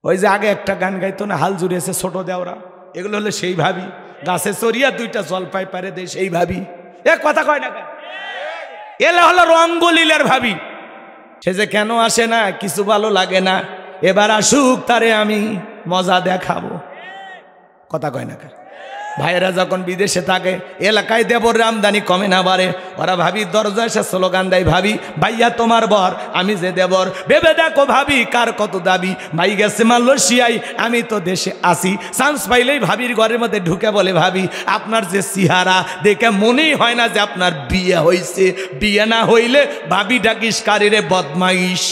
ওই যে আগে একটা গান গাইতো না, হাল জুড়েছে ছোট দেওরা, এগুলো হলে সেই ভাবি। গাছে চড়িয়া দুইটা জলপাই পারে দে সেই ভাবি। এ কথা কয় না কেন? এলে হলো রঙ্গলীলের ভাবি। সে যে কেন আসে না, কিছু ভালো লাগে না, এবার আসুক তারে আমি মজা দেখাবো। কথা কয় না কেন? ভাইয়েরা যখন বিদেশে থাকে, এলাকায় দেবর আমদানি কমে না বাড়ে, ওরা ভাবির দরজা এসে স্লোগান দেয়, ভাবি ভাইয়া তোমার বর, আমি যে দেবর, ভেবে দেখো ভাবি কার কত দাবি। ভাই গেছে মালয়েশিয়ায়, আমি তো দেশে আসি, চান্স পাইলেই ভাবির ঘরের মধ্যে ঢুকে বলে, ভাবি আপনার যে চেহারা দেখে মনেই হয় না যে আপনার বিয়ে হয়েছে, বিয়ে না হইলে ভাবি ডাকিস কারিরে বদমাইশ।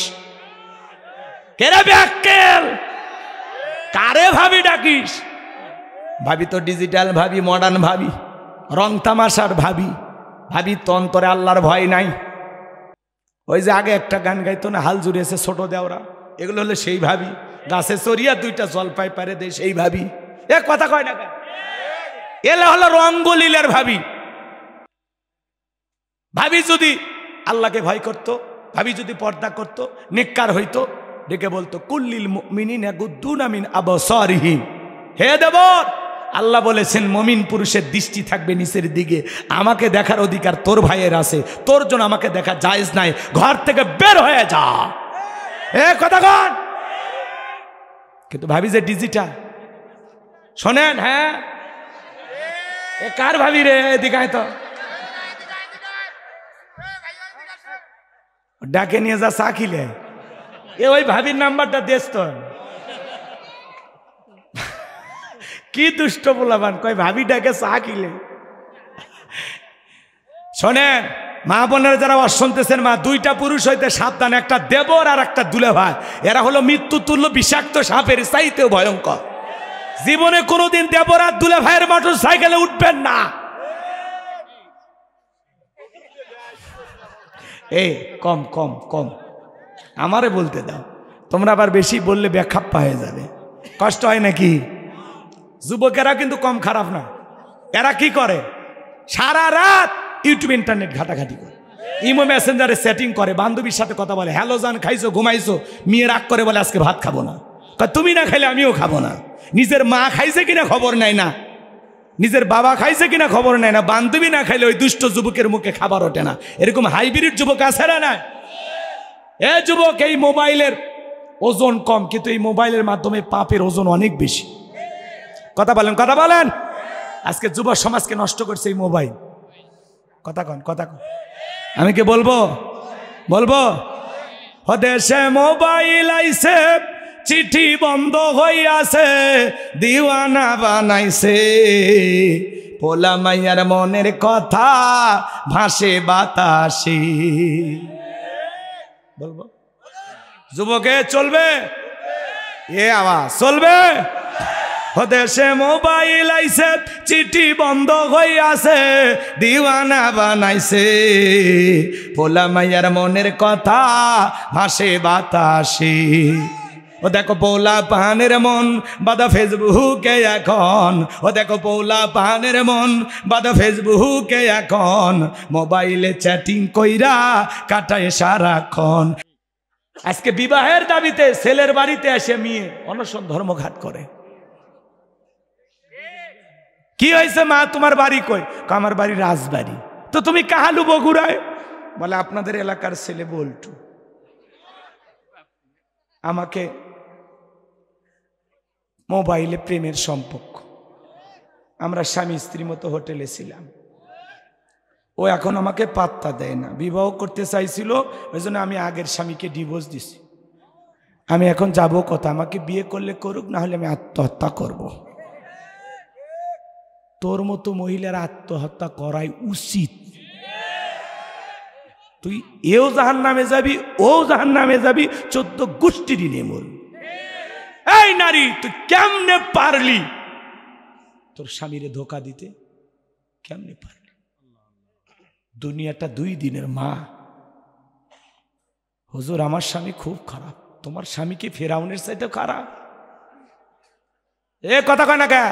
কেরে ব্যাক্কেল, কারে ভাবি ডাকিস? ভাবি তো ডিজিটাল ভাবি, মডার্ন ভাবি, রং তামাশার ভাবি। ভাবি তো অন্তরে আল্লাহর ভয় নাই। ওই যে আগে একটা গান গাইতো না, হাল জুড়েছে ছোট দেওরা, এগুলো হলে সেই ভাবি। গাছে চড়িয়া দুইটা জলপাই পারে দে সেই ভাবি। এ কথা কয় না কেন? এলে হলো রঙ্গলীলের ভাবি। ভাবি যদি আল্লাহকে ভয় করত, ভাবি যদি পর্দা করত, নেককার হইতো, ডেকে বলতো কুল্লিল মুমিনিনা ইয়াগুদ্দুনা মিন আবসারিহিম। হে দেবর, আল্লাহ বলেছেন মুমিন পুরুষের দৃষ্টি থাকবে নিচের দিকে। আমাকে দেখার অধিকার তোর ভাইয়ের আছে, তোর জন্য আমাকে দেখা জায়েজ নাই, ঘর থেকে বের হয়ে যা। এ কথা কন। কিন্তু ভাবি যে ডিজিটাল, শোনেন, হ্যাঁ এ কার ভাবি রে? এদিকে আয় তো, ডাকে নিয়ে যা চা খিলে। এ ওই ভাবির নাম্বারটা দেশ তো। কি দুষ্ট বলাবান, কয় ভাবি ডাকে চা খিলে। শোনেন মা বোনেরা যারা শুনতেছেন, মা দুইটা পুরুষ হইতে সাবধান, একটা দেবর আর একটা দুলে ভাই। এরা হলো মৃত্যু তুল্য বিষাক্ত সাপের চাইতেও ভয়ঙ্কর। জীবনে কোনোদিন দেবর আর দুলে ভাইয়ের মোটর সাইকেলে উঠবেন না। এ কম কম কম, আমারে বলতে দাও। তোমরা আবার বেশি বললে বেখাপ্পা হয়ে যাবে, কষ্ট হয় নাকি? যুবকেরা কিন্তু কম খারাপ না। এরা কি করে? সারা রাত ইউটিউব ইন্টারনেট ঘাটাঘাটি করে, ইমো মেসেঞ্জারে সেটিং করে, বান্ধবীর সাথে কথা বলে, হ্যালো জান খাইছো, ঘুমাইছো। মেয়ে রাগ করে বলে আজকে ভাত খাবো না। তুমি না খাইলে আমিও খাবো না। নিজের মা খাইছে কিনা খবর নাই না, নিজের বাবা খাইছে কিনা খবর নাই না, বান্ধবী না খাইলে ওই দুষ্ট যুবকের মুখে খাবার ওঠে না। এরকম হাইব্রিড যুবক আছে না? এ যুবক, এই মোবাইলের ওজন কম, কিন্তু এই মোবাইলের মাধ্যমে পাপের ওজন অনেক বেশি। কথা বলেন, কথা বলেন। আজকে যুব সমাজকে নষ্ট করছে এই মোবাইল। কথা কন, কথা কন। আমি কি বলবো? বলবো। দেশে মোবাইল আইছে, চিঠি বন্ধ হইয়াছে, দিওয়ানা বানাইছে, পোলা মাইয়ার মনের কথা ভাসে বাতাসে। বলবো যুবকে চলবে? এ আওয়াজ চলবে? দেশে মোবাইল আইছে, চিঠি বন্ধ হইয়াছে, দিওয়ানা বানাইছে, পোলা মাইয়ার মনের কথা ভাসে বাতাসে। ও দেখো পোলা পানের মন বাদা ফেসবুকে এখন, ও দেখো পোলা পানের মন বাদা ফেসবুকে এখন, মোবাইলে চ্যাটিং কইরা কাটায় সারাক্ষণ। আজকে বিবাহের দাবিতে ছেলের বাড়িতে এসে মেয়ে অনশন ধর্মঘাট করে। কি হয়েছে মা, তোমার বাড়ি কই? আমার বাড়ি রাজবাড়ি। তো তুমি কাহালু বগুড়ায়? বলে আপনাদের এলাকার ছেলে বল্টু আমাকে মোবাইলে প্রেমের সম্পর্ক, আমরা স্বামী স্ত্রী মতো হোটেলে ছিলাম, ও এখন আমাকে পাত্তা দেয় না, বিবাহ করতে চাইছিল, ওই জন্য আমি আগের স্বামীকে ডিভোর্স দিছি। আমি এখন যাবো কথা, আমাকে বিয়ে করলে করুক, না হলে আমি আত্মহত্যা করব। তোর মতো মহিলার আত্মহত্যা করাই উচিত। তুই এও জাহান্নামে যাবি, ও জাহান্নামে যাবি, 14 গোষ্ঠী নিয়ে মরবি। এই নারী, তুই কেমনে পারলি তোর স্বামীরে ধোকা দিতে? কেমনে পারলি? দুনিয়াটা 2 দিনের মা। হুজুর আমার স্বামী খুব খারাপ। তোমার স্বামী কি ফেরাউনের চাইতে খারাপ? এ কথা কয় না কে?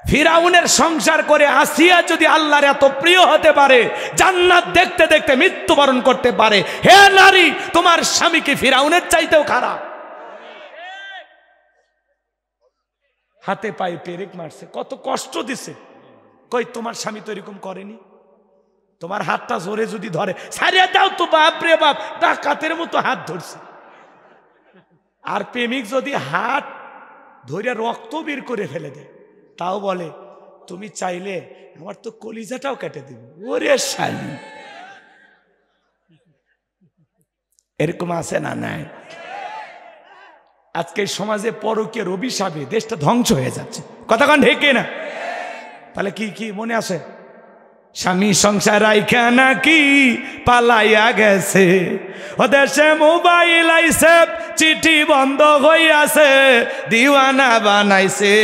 ফিরাউনের সংসার করে আসিয়া যদি আল্লাহর এত প্রিয় হতে পারে, জান্নাত দেখতে দেখতে মৃত্যুবরণ করতে পারে, হে নারী তোমার স্বামী কি ফিরাউনের চাইতেও খারাপ? হাতে পায়ে পেরেক মারছে, কত কষ্ট দিছে। কই তোমার স্বামী তো এরকম করেনি? তোমার হাতটা জোরে যদি ধরে, ছাড়িয়ে দাও তো, বাপ রে বাপ, ডাকাতের মতো হাত ধরছে। আর প্রেমিক যদি হাত ধরে রক্ত বের করে ফেলে দেয়, তাও বলে তুমি চাইলে আমার তো কলিজাটাও কেটে দেবে। ওরে শালি, এরকম আছে না? নাই। আজকে সমাজে পরকীয়ার অভিশাপে দেশটা ধ্বংস হয়ে যাচ্ছে। কথা কন ঠিক না? তাহলে কি কি মনে আছে? স্বামী সংসার রাইখা নাকি পালাইয়া গেছে, ও দেশে মোবাইল আইছে, চিঠি বন্ধ হইয়াছে, দিওয়ানা বানাইছে,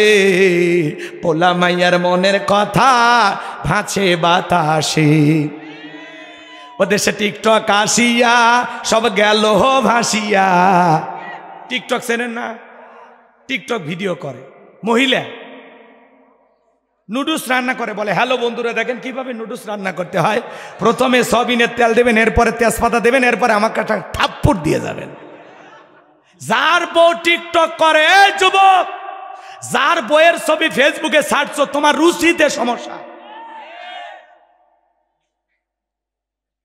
পোলা মাইয়ার মনের কথা ভাসে বাতাসে, ও দেশে টিকটক আসিয়া সব গেল ভাসিয়া। টিকটক চেনেন না? টিকটক ভিডিও করে মহিলা, নুডলস রান্না করে, বলে হ্যালো বন্ধুরা দেখেন কিভাবে নুডলস রান্না করতে হয়। প্রথমে সয়াবিনের তেল দেবেন, এরপরে তেজপাতা দেবেন, এরপরে আমাকে একটা থাপ্পড় দিয়ে যাবেন। যার বউ টিকটক করে, যুবক, যার বইয়ের ছবি ফেসবুকে ছাড়ছো, তোমার রুচিতে সমস্যা।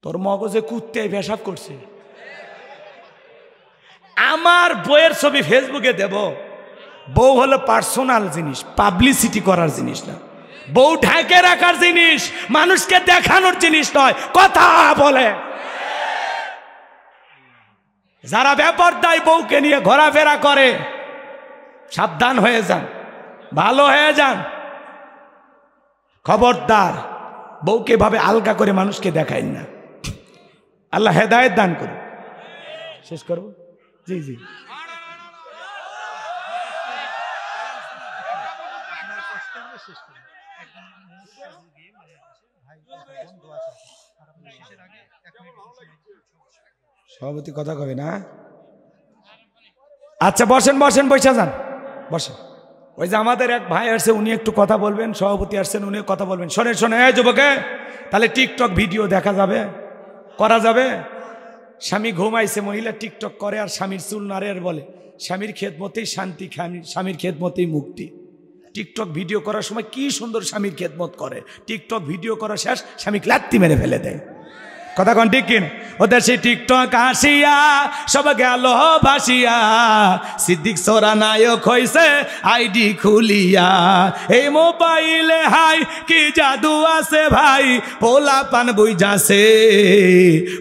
তোর মগজে কুত্তে পেশাব করছে। আমার বইয়ের ছবি ফেসবুকে দেব? বউ হলো পার্সোনাল জিনিস, পাবলিসিটি করার জিনিস না। বউ ঢাকে রাখার জিনিস, মানুষকে দেখানোর জিনিস নয়। কথা বলে যারা বেপরদায় বউকে নিয়ে ঘোরাফেরা করে, সাবধান হয়ে যান, ভালো হয়ে যান। খবরদার, বউকে ভাবে আলগা করে মানুষকে দেখায় না। আল্লাহ হেদায়েত দান করুন। শেষ করব? জি জি। সভাপতি কথা কবে না? আচ্ছা বসেন বসেন, বসে যান, বসেন। ওই যে আমাদের এক ভাই আসছে, উনি একটু কথা বলবেন। সভাপতি আসছেন, উনি কথা বলবেন। শোনে শোনে এই যুবকে, তাহলে টিকটক ভিডিও দেখা যাবে, করা যাবে? স্বামী ঘুমাইছে, মহিলা টিকটক করে আর স্বামীর চুল নাড়ে আর বলে স্বামীর খেদমতেই শান্তি, স্বামীর খেদমতেই মুক্তি। টিকটক ভিডিও করার সময় কি সুন্দর স্বামীর খেদমত করে, টিকটক ভিডিও করা শেষ স্বামীকে লাত্তি মেরে ফেলে দেয়। কথা কন ঠিক কিনা? ওদের সেই টিকটক আসিয়া সব গেল ভাসিয়া, সিদ্দিক সোরা নায়ক হইছে আইডি খুলিয়া। এই মোবাইলে হাই কি জাদু আছে ভাই, পোলা পান বুঝাছে,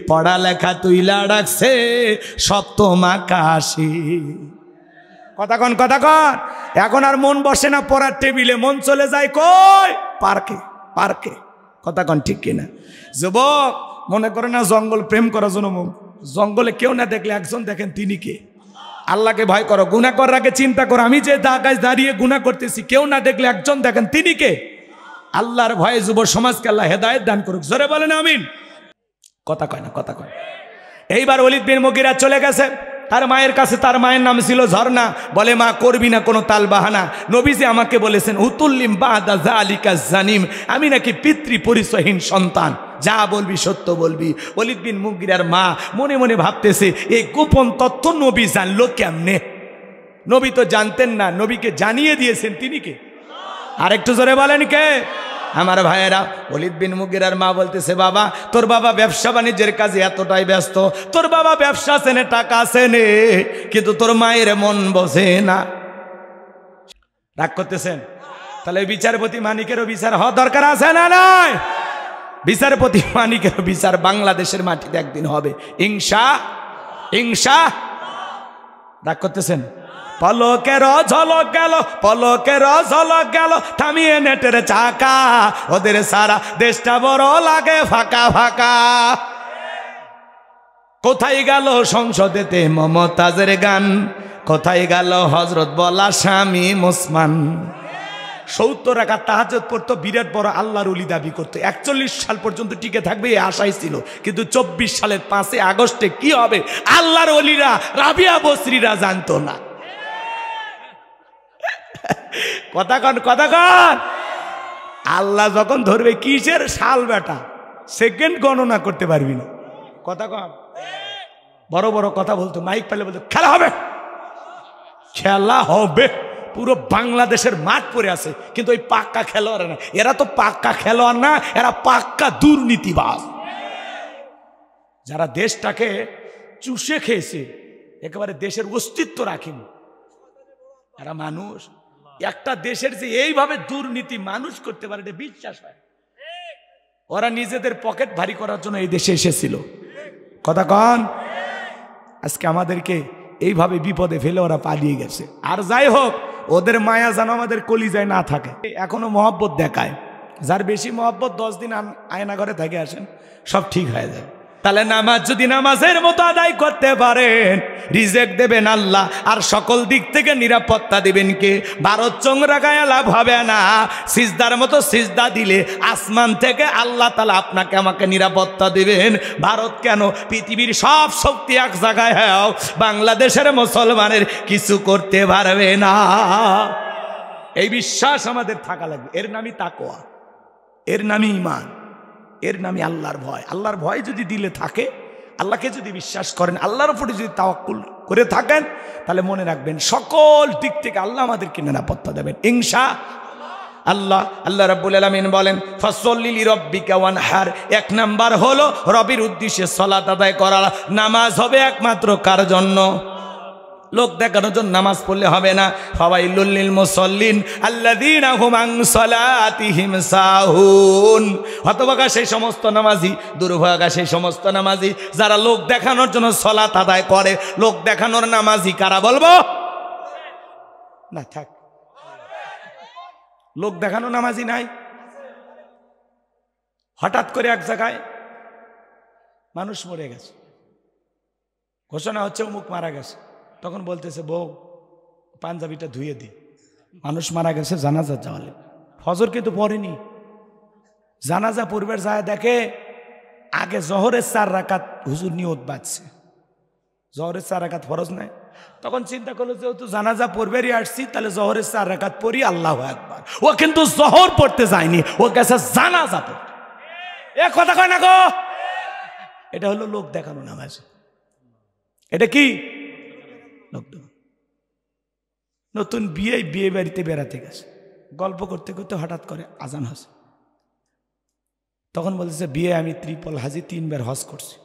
পড়ালেখা তুইলা রাখছে সপ্তম আকাশে। কথা কন, কথা কন। এখন আর মন বসে না পড়ার টেবিলে, মন চলে যায় কই? পার্কে, পার্কে। কথা কন ঠিক কিনা? যুবক, মনে করে না জঙ্গল প্রেম করার জন্য, জঙ্গলে কেউ না দেখলে একজন দেখেন, তিনি কে? আল্লাহকে ভয় করো, গুনাহ করার আগে চিন্তা করো, আমি যে গাছ দাঁড়িয়ে গুনাহ করতেছি, কেউ না দেখলে একজন দেখেন, তিনি কে? আল্লাহর ভয়ে যুব সমাজকে আল্লাহ হেদায়েত দান করুক। জোরে বলেন আমিন। কথা কয় না, কথা কয়। এইবার ওলীদ বিন মুগীরা চলে গেছে তার মায়ের কাছে। তার মায়ের নাম ছিল ঝর্ণা। বলে মা, করবি না কোনো তাল বাহানা, নবীজি আমাকে বলেছেন উতুল্লিম বাদা যালিকা জানিম, আমি নাকি পিতৃ পরিচয়হীন সন্তান, যা বলবি সত্য বলবি। ওলীদ বিন মুগীরার মা মনে মনে ভাবতেছে, এই গোপন তথ্য নবী জানলো কেমনে? নবী তো জানতেন না, নবীকে জানিয়ে দিয়েছেন তিনি কে? আর একটু জোরে বলেন কে? আমার ভাইয়েরা, ওলীদ বিন মুগীরার মা বলতেছে, বাবা, তোর বাবা ব্যবসা বাণিজ্যের কাজে এতটাই ব্যস্ত, তোর বাবা ব্যবসা চেনে, টাকা চেনে, কিন্তু তোর মায়ের মন বসে না। রাগ করতেছেন? তাহলে বিচারপতি মানিকেরও বিচার হওয়া দরকার আছে না নাই? বিচারপতি মানিকেরও বিচার বাংলাদেশের মাটিতে একদিন হবে, ইনশা। রাগ করতেছেন? পলকের ঝলক গেল, পলকের ঝলক গেল, থামিয়ে নেটের চাকা, ওদের সারা দেশটা বড় লাগে ফাঁকা ফাঁকা। কোথায় গেল সংসদেতে মমতাজের গান, কোথায় গেল হযরত বলা স্বামী মুসমান। 70 রাকাত তাহাজ্জুদ পড়তো, বিরাট বড় আল্লাহর ওলি দাবি করতো, 41 সাল পর্যন্ত টিকে থাকবে এই আশাই ছিল। কিন্তু 24 সালের 5 আগস্টে কি হবে আল্লাহর ওলিরা, রাবিয়া বসরিরা জানতো না। কথা কন, কথা কন। আল্লাহ যখন ধরবে, কিসের সাল বেটা, সেকেন্ড গণনা করতে পারবি না। কথা কন। বড় বড় কথা বলতো, মাইক পেলে বলতো খেলা হবে, খেলা হবে, পুরো বাংলাদেশের মাঠ পড়ে আছে, কিন্তু ওই পাক্কা খেলোয়াড় না। এরা তো পাক্কা খেলোয়াড় না, এরা পাক্কা দুর্নীতিবাজ। যারা দেশটাকে চুষে খেয়েছে, একেবারে দেশের অস্তিত্ব রাখেনি। এরা মানুষ, একটা দেশের যে এইভাবে দুর্নীতি মানুষ করতে পারে এটা বিশ্বাস হয়। ওরা নিজেদের পকেট ভারী করার জন্য এই দেশে এসেছিল। কথা কন, আজকে আমাদেরকে এইভাবে বিপদে ফেলে ওরা পালিয়ে গেছে। আর যাই হোক, ওদের মায়া যেন আমাদের কলিজায় না থাকে। এখনো মহব্বত দেখায়, যার বেশি মহব্বত 10 দিন আয়না ঘরে থেকে আসেন, সব ঠিক হয়ে যায়। তাহলে নামাজ যদি নামাজের মতো আদায় করতে পারেন, রিজেক দেবেন আল্লাহ, আর সকল দিক থেকে নিরাপত্তা দিবেন কে? ভারত চোংরা গায়ে লাভ হবে না। সিজদার মতো সিজদা দিলে আসমান থেকে আল্লাহ তাআলা আপনাকে আমাকে নিরাপত্তা দিবেন। ভারত কেন, পৃথিবীর সব শক্তি এক জায়গায় হও, বাংলাদেশের মুসলমানের কিছু করতে পারবে না। এই বিশ্বাস আমাদের থাকা লাগবে। এর নামই তাকওয়া, এর নামই ঈমান, এর নামে আল্লাহর ভয়। আল্লাহর ভয় যদি দিলে থাকে, আল্লাহকে যদি বিশ্বাস করেন, আল্লাহর উপরে যদি তাওয়াক্কুল করে থাকেন, তাহলে মনে রাখবেন সকল দিক থেকে আল্লাহ আমাদেরকে নিরাপত্তা দেবেন ইনশাআল্লাহ। আল্লাহ রাব্বুল আলামিন বলেন, ফাসল্লি লিরাব্বিকা ওয়ানহার। 1 নাম্বার হলো রবের উদ্দেশ্যে সালাত আদায় করা। নামাজ হবে একমাত্র কার জন্য? লোক দেখানোর জন্য নামাজ পড়লে হবে না। ফাওয়াইলুল লিল মুসাল্লিন আল্লাযীনা হুম আন সালাতিহিম সাহুন। হতভাগা সেই সমস্ত নামাজি, দুর্ভাগা সেই সমস্ত নামাজি যারা লোক দেখানোর জন্য সালাত আদায় করে। লোক দেখানোর নামাজি কারা বলবো না? থাক, লোক দেখানো নামাজি নাই। হঠাৎ করে এক জায়গায় মানুষ মরে গেছে, ঘোষণা হচ্ছে অমুক মারা গেছে। তখন বলতেছে, বউ পাঞ্জাবিটা ধুয়ে দি, মানুষ মারা গেছে, জানাজা যাওয়ালে। ফজর কিন্তু পড়েনি, জানাজা পূর্বের যায় দেখে আগে জহরের 4 রাকাত হুজুর নিয়ত বাজছে, জহরের 4 রাকাত ফরজ নাই। তখন চিন্তা করলো, যেহেতু জানাজা পূর্বেরই আসছি, তাহলে জহরের 4 রাকাত পড়ি, আল্লাহু আকবার। ও কিন্তু জহর পড়তে যায়নি, ও গেছে জানাজা পড়তে। এ কথা কয় না গো, এটা হলো লোক দেখানো নামাজ। এটা কি? নতুন বিয়ে বাড়িতে বেড়াতে গেছে, গল্প করতে করতে হঠাৎ করে আজান হচ্ছে। তখন বলতেছে, বিয়ে আমি ত্রিপল হাজি 3 বার হজ করছি,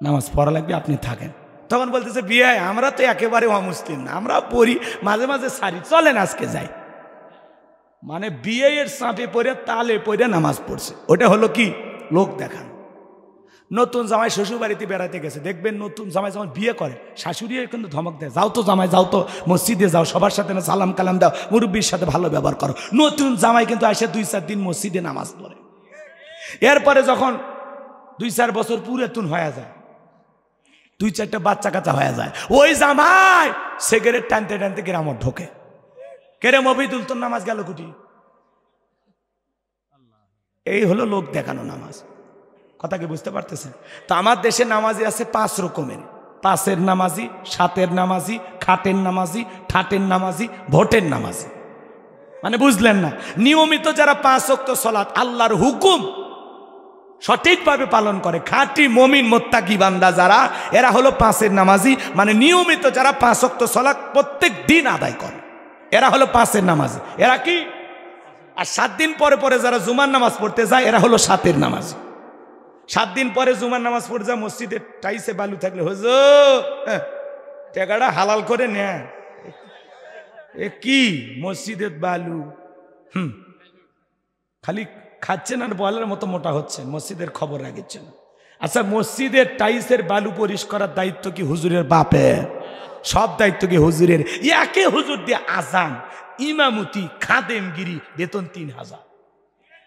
নামাজ পড়া লাগবে, আপনি থাকেন। তখন বলতেছে, বিয়ে আমরা তো একেবারে অমুসলিম না, আমরা পড়ি, মাঝে মাঝে সারি, চলেন আজকে যাই। মানে বিয়ের চাপে পড়ে, তালে পড়ে নামাজ পড়ছে। ওটা হলো কি? লোক দেখানো। নতুন জামাই শ্বশুর বাড়িতে বেড়াতে গেছে, দেখবেন নতুন জামাই যখন বিয়ে করে, শাশুড়ি কিন্তু ধমক দেয়, যাও তো জামাই, যাও তো মসজিদে যাও, সবার সাথে না সালাম কালাম দাও, মুরব্বীর সাথে ভালো ব্যবহার করো। নতুন জামাই কিন্তু আসে 2-4 দিন মসজিদে নামাজ পড়ে। এরপরে যখন 2-4 বছর পুরাতন হয়ে যায়, 2-4টা বাচ্চা কাচ্চা হয়ে যায়, ওই জামাই সিগারেট টানতে টানতে গ্রামে ঢোকে। কেরে মফিদুল, তোর নামাজ গেল কুটি? এই হলো লোক দেখানো নামাজ। কথা কি বুঝতে পারতেছেন? তো আমার দেশে নামাজি আছে 5 রকমের। 5-এর নামাজি, 7-এর নামাজি, খাটের নামাজি, ঠাটের নামাজি, ভোটের নামাজি। মানে বুঝলেন না? নিয়মিত যারা 5 ওয়াক্ত সালাত আল্লাহর হুকুম সঠিকভাবে পালন করে, খাঁটি মুমিন মুত্তাকি বান্দা যারা, এরা হলো 5-এর নামাজি। মানে নিয়মিত যারা 5 ওয়াক্ত সালাত প্রত্যেক দিন আদায় করে, এরা হলো 5-এর নামাজি। এরা কি? আর 7 দিন পরে পরে যারা জুমার নামাজ পড়তে যায়, এরা হলো 7-এর নামাজি। 7 দিন পরে জুমার নামাজ পড়ে যায়, মসজিদে টাইসে বালু থাকলে, হুজুর টাকাটা হালাল করে নেয়। এ কি মসজিদের বালু? খালি খাচ্ছেন আর বলার মতো মোটা হচ্ছে, মসজিদের খবর রাখছেন না। আচ্ছা, মসজিদের টাইসের বালু পরিষ্কার করার দায়িত্ব কি হুজুরের বাপের? সব দায়িত্ব কি হুজুরের? একে হুজুর দিয়ে আজান, ইমামতি, খাদেমগিরি, বেতন 3000।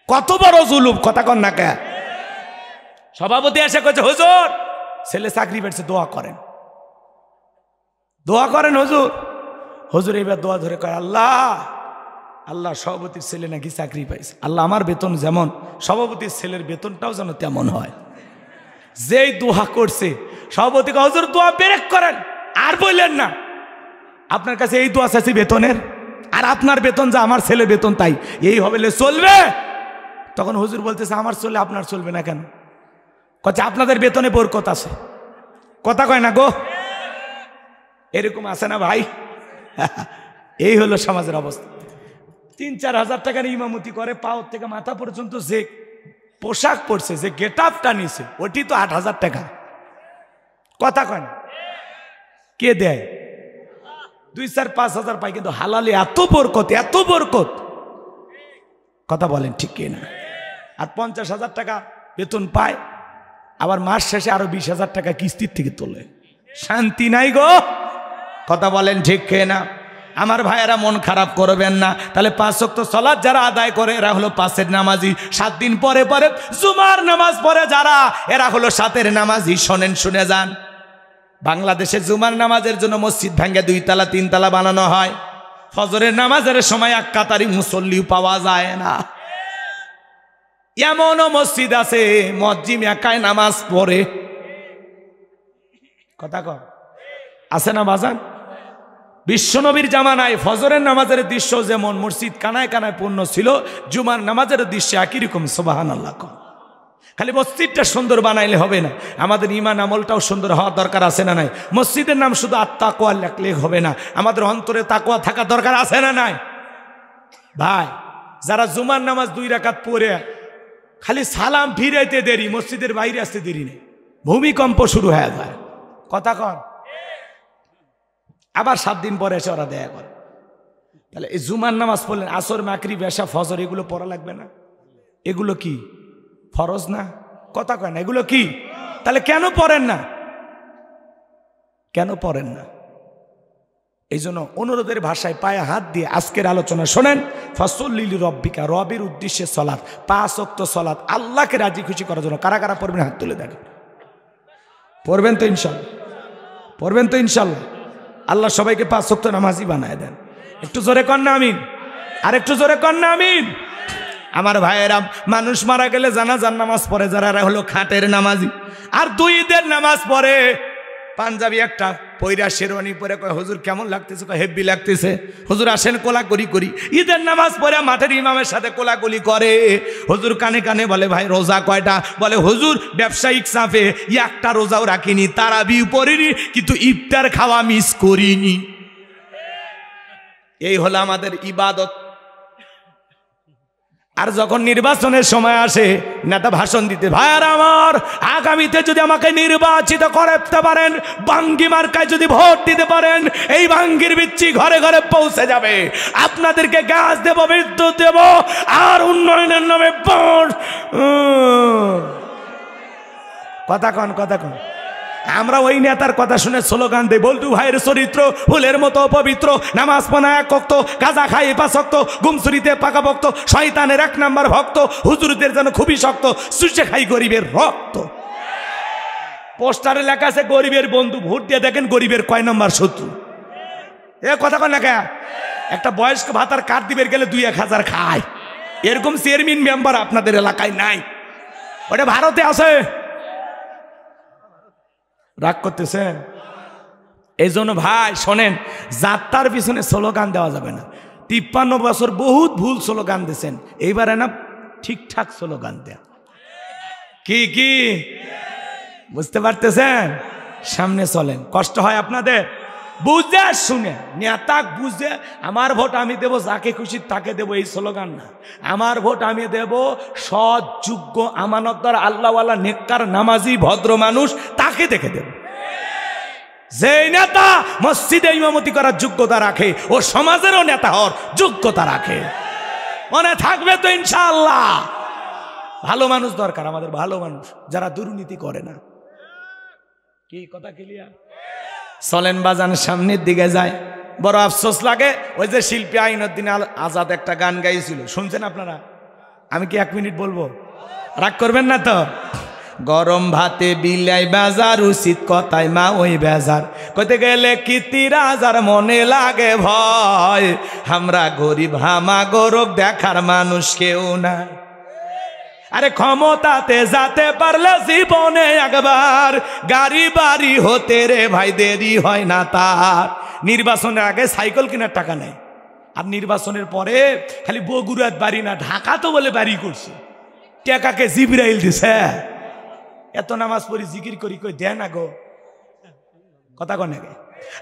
কত বড় জুলুম! কথা কন না কে? সভাপতি এসে কইছে, হুজুর ছেলে চাকরি পেয়েছে, দোয়া করেন, দোয়া করেন হুজুর। হুজুর এবার দোয়া ধরে কয়, আল্লাহ আল্লাহ সভাপতির ছেলে নাকি চাকরি পাইছে, আল্লাহ আমার বেতন যেমন সভাপতির ছেলের বেতনটাও যেন তেমন হয়। যেই দোয়া করছে, সভাপতি কয়, হুজুর দোয়া ব্রেক করেন, আর বললেন না, আপনার কাছে এই দোয়া চাইছি বেতনের, আর আপনার বেতন যা আমার ছেলে বেতন তাই, এই হবে চলবে? তখন হুজুর বলতেছে, আমার চলে আপনার চলবে না কেন? কচ্ছে আপনাদের বেতনে বরকত আছে। কথা কয় না গো? এরকম আছে না ভাই? এই হলো সমাজের অবস্থা। ৩-৪ হাজার টাকার ইমামতি করে, পাও থেকে মাথা পর্যন্ত যে পোশাক পরছে, যে গেট আপটা নিছে, ওটি তো ৮,০০০ টাকা। কথা কয় না? কে দেয়? ২-৪-৫ হাজার পায়, কিন্তু হালালে এত বরকত, এত বরকত। কথা বলেন ঠিক কিনা? আর ৫০,০০০ টাকা বেতন পায়, আবার মাস শেষে আরো ২০,০০০ টাকা কিস্তির থেকে তোলে। শান্তি নাই গো। কথা বলেন ঠিক কিনা? আমার ভাইয়েরা মন খারাপ করবেন না। তাহলে ৫ ওয়াক্ত সালাত যারা আদায় করে এরা হলো ৫-এর নামাজি। 7 দিন পরে পরে জুমার নামাজ পড়ে যারা, এরা হলো 7-এর নামাজি। শোনেন, শুনে যান। বাংলাদেশে জুমার নামাজের জন্য মসজিদ ভেঙে 2 তলা 3 তলা বানানো হয়। ফজরের নামাজের সময় এক কাতারি মুসল্লিও পাওয়া যায় না। এমনও মসজিদ আছে মুয়াজ্জিম একাই নামাজ পড়ে। কথা কর, আছে না বাজান? বিশ্বনবীর জামানায় ফজরের নামাজের দৃশ্য যেমন মসজিদ কানায় কানায় পূর্ণ ছিল, জুমার নামাজের দৃশ্য একই রকম। সুবহানাল্লাহ। খালি মসজিদটা সুন্দর বানাইলে হবে না, আমাদের ঈমান আমলটাও সুন্দর হওয়ার দরকার আছে না নাই? মসজিদের নাম শুধু আত-তাকওয়া লিখলে হবে না, আমাদের অন্তরে তাকওয়া থাকা দরকার আছে না নাই? ভাই, যারা জুমার নামাজ 2 রাকাত পড়ে খালি সালাম ফিরাইতে দেরি, মসজিদের বাইরে আসতে দেরি নেই, ভূমিকম্প শুরু হয়ে যায়। কথা কর। আবার 7 দিন পরে এসে ওরা দেয়া করে। তাহলে এই জুমার নামাজ পড়লেন, আসর, মাগরিব, এশা, ফজর এগুলো পড়া লাগবে না? এগুলো কি ফরজ না? কথা কয় না? এগুলো কি? তাহলে কেন পড়েন না? কেন পড়েন না? এই জন্য অনুরোধের ভাষায় পায়ে হাত দিয়ে আজকের আলোচনা শোনেন। ফাসল্লি লিরাব্বিকা, রবের উদ্দেশ্যে সালাত, 5 ওয়াক্ত সালাত, আল্লাহকে রাজি খুশি করার জন্য। কারা কারা পড়বেন হাত তুলে দেখেন। পড়বেন তো ইনশাল্লাহ? পড়বেন তো ইনশাল্লাহ? আল্লাহ সবাইকে 5 ওয়াক্ত নামাজি বানায় দেন। একটু জোরে কর না আমিন। আর একটু জোরে কর না আমিন। আমার ভাইয়েরা, মানুষ মারা গেলে জানাজার নামাজ পড়ে যারা হলো খাটের নামাজি। আর 2 ঈদের নামাজ পড়ে পাঞ্জাবি একটা পয়রা শেরওয়ানি পরে কয়, হুজুর কেমন লাগতেছে? কয় হেব্বি লাগতেছে। হুজুর আসেন কোলাকুলি করি। ঈদের নামাজ পড়ে মাঠের ইমামের সাথে কোলাকুলি করে। হুজুর কানে কানে বলে, ভাই রোজা কয়টা? বলে হুজুর ব্যবসায়িক চাপে একটা রোজাও রাখিনি, তারাবিও পড়িনি, কিন্তু ইফতার খাওয়া মিস করিনি। এই হলো আমাদের ইবাদত। আর যখন নির্বাচনের সময় আসে, নেতা ভাষণ দিতে, ভাইয়ার আমার, আগামীতে যদি আমাকে নির্বাচিত করতে পারেন, বাঙ্গি মার্কায় যদি ভোট দিতে পারেন, এই বাঙ্গির বিচ্ছি ঘরে ঘরে পৌঁছে যাবে। আপনাদেরকে গ্যাস দেব, বিদ্যুৎ দেব, আর উন্নয়নের নামে ভোট। কথা কন, কথা কন। আমরা ওই নেতার কথা শুনে স্লোগান দেই, বল্টু ভাইয়ের চরিত্র ফুলের মতো পবিত্র, নামাজ পড়া 1 ওয়াক্ত, গাঁজা খাই 5 ওয়াক্ত, গুমসুরিতে পাকা ভক্ত, শয়তানের 1 নাম্বার ভক্ত, হুজুরদের যেন খুবই শক্ত, সুচে খাই গরিবের রক্ত। পোস্টারে লেখা আছে গরিবের বন্ধু, ভোট দিয়ে দেখেন গরিবের কয় নম্বর শত্রু। এ কথা কন লেখা। একটা বয়স্ক ভাতার কার্ড দিবের গেলে 2-1 হাজার খায়। এরকম চেয়ারম্যান মেম্বার আপনাদের এলাকায় নাই, ওটা ভারতে আছে। রাগ করতেছেন? এই জন্য ভাই শোনেন, যাত্রার পিছনে স্লোগান দেওয়া যাবে না। 53 বছর বহুত ভুল স্লোগান দিয়েছেন, এইবারে না ঠিকঠাক স্লোগান দেয়া। কি কি বুঝতে পারতেছেন? সামনে চলেন। কষ্ট হয় আপনাদের? বুঝে শুনে, নেতা বুঝে, আমার ভোট আমি দেব যাকে খুশি তাকে দেব, এই স্লোগান না। আমার ভোট আমি দেব সৎ, যোগ্য, আমানতদার, আল্লাহওয়ালা, নেককার, নামাজি, ভদ্র মানুষ, তাকে দেখে দেব। যে নেতা মসজিদে ইমামতি করার যোগ্যতা রাখে, ও সমাজেরও নেতা হওয়ার যোগ্যতা রাখে। মনে থাকবে তো ইনশাআল্লাহ? ভালো মানুষ দরকার আমাদের, ভালো মানুষ যারা দুর্নীতি করে না। কি কথা ক্লিয়ার? চলেন বাজান, সামনের দিকে যায়। বড় আফসোস লাগে, ওই যে শিল্পী আইনুদ্দিন আজাদ একটা গান গাইছিল, শুনছেন আপনারা? আমি কি 1 মিনিট বলবো? রাগ করবেন না তো? গরম ভাতে বিলাই বাজার, উচিত কথায় মা ওই বেজার, কইতে গেলে কীর্তি রাজার মনে লাগে ভয়, আমরা গরিব হামা গরব দেখার মানুষ কেউ নাই। আরে ক্ষমতাতে যাতে পারলে জীবনে একবার, গাড়ি বাড়ি হতে রে ভাই দেরি হয় না তার। নির্বাচনের আগে সাইকেল কেনার টাকা নেই, আর নির্বাচনের পরে খালি বগুড়ার বাড়ি না, ঢাকা তো বলে বাড়ি করছে, টাকাকে জিবরাইল দিছে। এত নামাজ পড়ি, জিকির করি, কই দেয় না গো। কথা কন নাকি?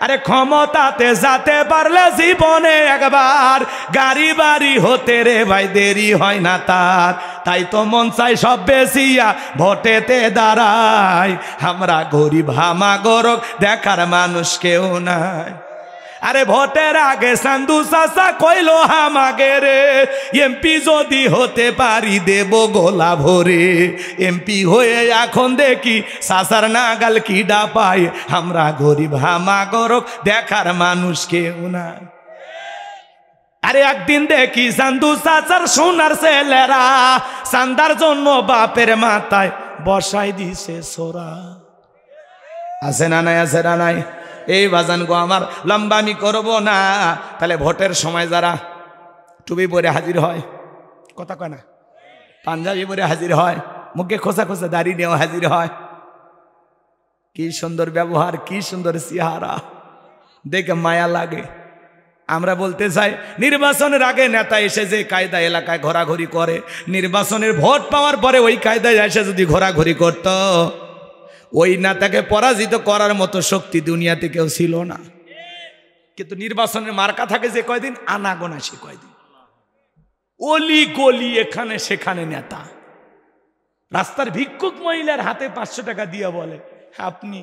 আরে ক্ষমতাতে যেতে পারলে জীবনে একবার, গাড়ি বাড়ি হতে রে ভাই দেরি হয় না তার। তাই তো মন চাই সব বেশিয়া ভোটেতে দাঁড়ায়, আমরা গরিব হামাগরক দেখার মানুষ কেউ নাই। আরে ভোটের আগে সান্দু চাচা কইলো হামাগে রে, এমপি যদি হতে পারি দেব গোলা ভরে। এমপি হয়ে এখন দেখি চাচার নাগাল কি ডাপাই, আমরা গরিব হামাগরক দেখার মানুষ কেউ না। আরে একদিন দেখি সান্দু চাচার সোনার ছেলেরা চান্দার জন্য বাপের মাথায় বসাই দিছে সোরা। আছে না নাই? আছে না নাই? এই বাজান গো আমার লম্বা আমি করবো না। তাহলে ভোটের সময় যারা টুপি পরে হাজির হয়, কথা কয় না, পাঞ্জাবি পরে হাজির হয়, মুখে খোসা খোসা দাড়ি নিয়েও হাজির হয়, কি সুন্দর ব্যবহার, কি সুন্দর চেহারা, দেখে মায়া লাগে। আমরা বলতে চাই নির্বাচনের আগে নেতা এসে যে কায়দা এলাকায় ঘোরাঘুরি করে, নির্বাচনের ভোট পাওয়ার পরে ওই কায়দায় এসে যদি ঘোরাঘুরি করত, ওই নেতাকে পরাজিত করার মতো শক্তি দুনিয়াতে কেউ ছিল না। কিন্তু নির্বাচনের মার্কা থাকে যে কয়দিন, আনাগোনা সে কয়দিন, অলি গলি এখানে সেখানে নেতা। রাস্তার ভিক্ষুক মহিলার হাতে 500 টাকা দিয়ে বলে, আপনি